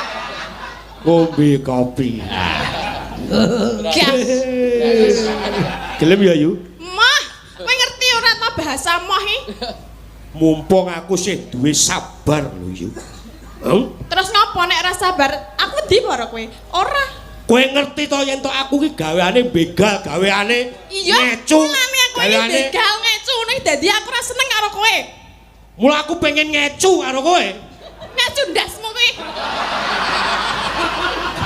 ngombe kopi Gas. gelem ya yu Mah, kowe ngerti ora ta bahasa moh iki? mumpung aku sih duwe sabar lho yu Terus ngopo nek ra sabar? Aku di karo kowe. Ora. kowe ngerti to yen to aku ki gaweane begal gaweane Iya, ngecu mulane aku iki begal ngecu ning dadi aku ra seneng karo kowe. mula aku pengen ngecu karo kowe Ngecu ndasmu kuwi.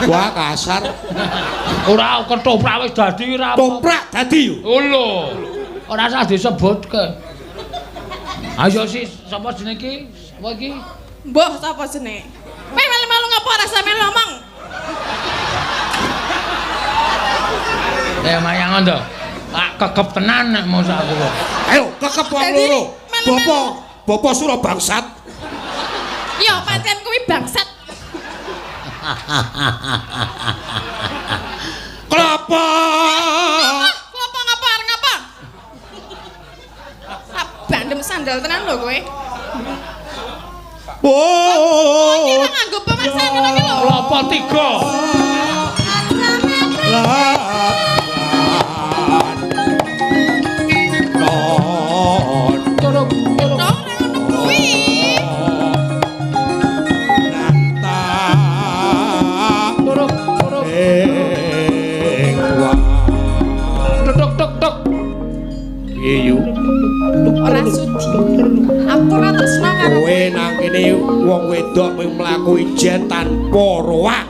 wah kasar Ora ketoprak wis dadi ora apa. toprak dadi yu Oh lho. Ora usah disebutke. Ayo sih, sapa jenenge iki? Sapa iki? Mbah sapa jenenge? Kowe malu-malu ngapa ora sampe ngomong? Mayang to. Ah kekep tenan nek mosok aku kok. ayo kekep wong Dadi, loro melu-melu. Bapak Sura bangsat Ya pancen kuwi bangsat. kelapa Ngapa ngapa arep ngapa? Tak bandem sandal tenan lho kowe. Iki oh nganggo pemasan ngono iki lho. Kelapa 3. Turuk turuk. Ora ngono kuwi. Turuk turuk. Tuk tuk tuk. Iyo Ora sudi. Aku ora tresno karo kowe nang kene wong wedok mung mlaku ijen tanpa roak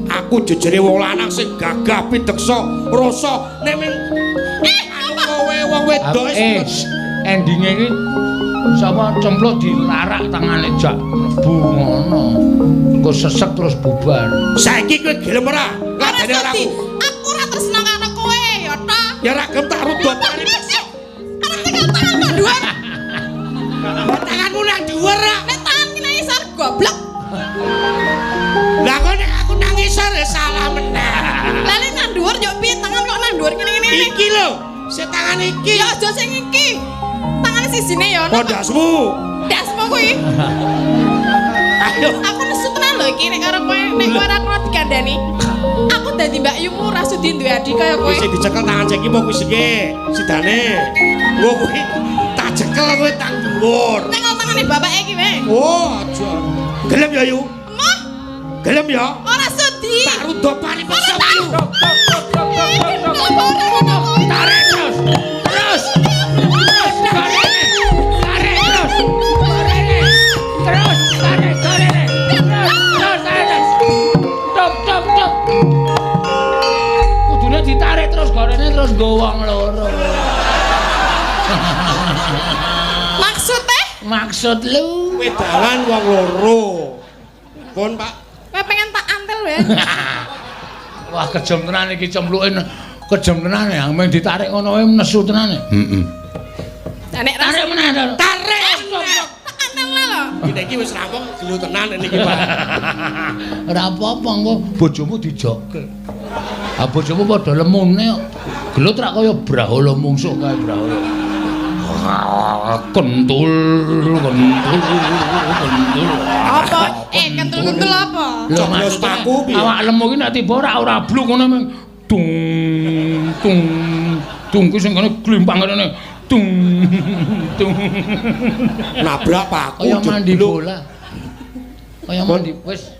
aku jejere wong lanang sing gagah pideksa rasa nek mung kowe wong wedok endinge iki sapa cempluk dilarak tangane jak mlebu ngono. Engko sesek terus bubar. saiki kowe gelem ora Ora ngadani ora sudi. aku Aku ora tresno karo kowe, ya ta. ya ra gelem tak rudot Arep tekan tanganmu dhuwur. tanganmu nang dhuwur ra Nek tangan ki nang isor goblok. lah kok nek aku nang isor ya salah meneh Lah nek nang dhuwur yo piye tangan kok nang dhuwur ngene-ngene. iki lho sing tangan iki Ya aja sing iki. Tangane sisine ya ono. pondasmu Dasmu kuwi. ayo Aku nesu tenan lho iki nek karo kowe nek kowe ora kena dikandani. Aku dadi Mbak Yumu ora sudi duwe adik kaya kowe. Wis dicekel tangan cek iki mau kuwi sike sidane. Nggo kuwi tak cekel kowe tak dhuwur. Nengok tangane bapake iki wae. Oh, aja. Gelem ya yu? Mah, Gelem ya? ora sudi Tak rudopani pesem lu. Tarik terus. Terus. Terus gorene. Tarik terus. Gorene. Terus tarik gorene. Terus tarik. Tok tok tok. Kudune ditarik terus gorene terus nggo wong loro. Maksud lu Wedalan wong loro. Pun, Pak. Kowe pengen tak antel ya? wah kejem tenan iki cemluke kejem tenan ya mung ditarik ngono wae nesu tenan. Heeh. Tarik meneh. Tarik. Tak antel lho. Iki wis rampung gelu tenan niki, Pak. Ora apa-apa engko bojomu dijokke. Ah bojomu padha lemune kok. Gelut rak kaya Brahala mungsuh kae Brahala. Kentul. Apa? Kentul-kentul apa? Coblos paku piye? Awak lemu iki nek tiba ora bluk ngono mung dung dung dung ku sing kene glimpang kene dung dung. Nabrak paku. Kaya mandi bola. Kaya mandi wis.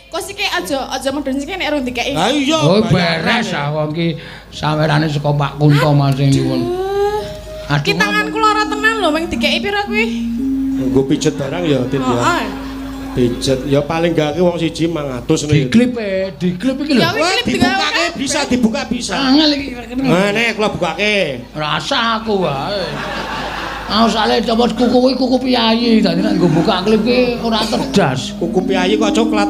Kok sik aja medun sik nek urung dikeki. Ha iya. Oh beres ah wong iki sawerane saka Pak Kunto Mas sing nyuwun. Ki tanganku lara tenan lho mung dikeki pira kuwi? Nggo pijet barang ya, Dit ya. Heeh. Pijet ya paling gak wong siji 500 ngono ya. Diklip iki lho. Ya wis klip Dibukake bisa dibuka bisa. Angel iki. Nah, nek kula bukake. Rasa aku wae. Ausale coba kuku kuwi kuku piyayi dadi nek nggo buka klip ki ora cerdas. Kuku piyayi kok coklat.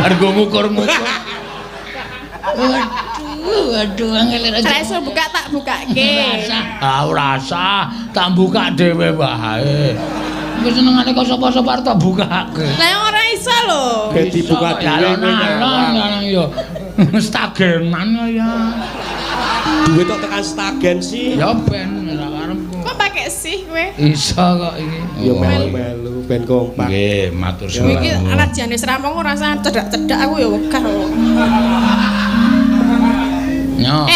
Argo ngukur-ngukur. Waduh angel aja. Ora iso buka tak bukake. Ora usah, tak buka dhewe wae. Wis senengane kok sapa-sapa tak bukake. Lah ora iso lho. Kayak dibuka dhewe. Alon-alon ya. Stagenan ya. Duit kok tekan stagen sih. Ya ben ora karepku. Kok pakai sih kowe? Iso kok iki. Ya melu-melu ben kompak. Nggih, matur Kowe iki suwun. anak jane serampung ora usah cedak-cedak aku ya wegah. Nyo.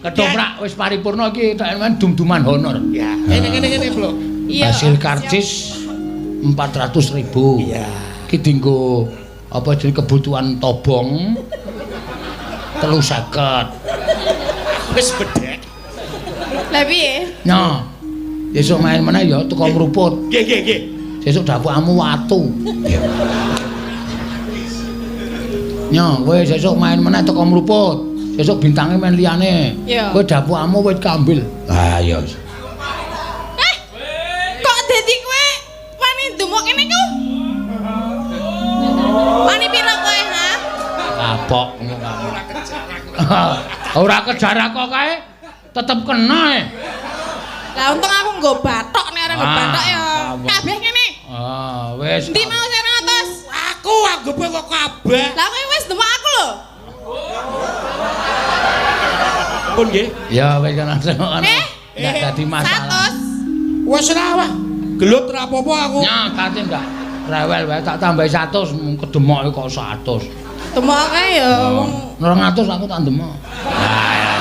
Ketoprak wis paripurna iki tak men dum-duman honor. Ya. Ngene, Bro. Iya. Hasil karcis 400.000. Iya. Ki dienggo apa jeneng kebutuhan tobong 350. Wis bedhek. Lah piye? Nyo. Besok main meneh ya teko ngruput. Nggih. Sesuk dapukmu watu. Nyo, kowe sesuk main meneh teko ngruput. Sesuk bintange main liyane. Kowe dapukmu wit kambil. Ah ya. Kok dadi kowe wani ndumuk kene ku? Wani pira kowe, ha? Kapok ngono kamu. Ora kejar kok kae. Tetep kena e. Lah untung aku nggo bathok nek ora nggo bathok ya. Kabeh kene. Ah, wis. Ndi mau 100? Aku anggepe kok kabeh. Lah kowe wis ndumuk aku lho. Pun nggih. Ya wis kan ngono. Ndak dadi masalah. 100. Wis ora wah. Gelut ra apa-apa aku. Ya, kate ndak rewel wae tak tambahi 100 kedemoke kok 100. Demok kae ya wong 200 aku tak ndemok. Nah, ya.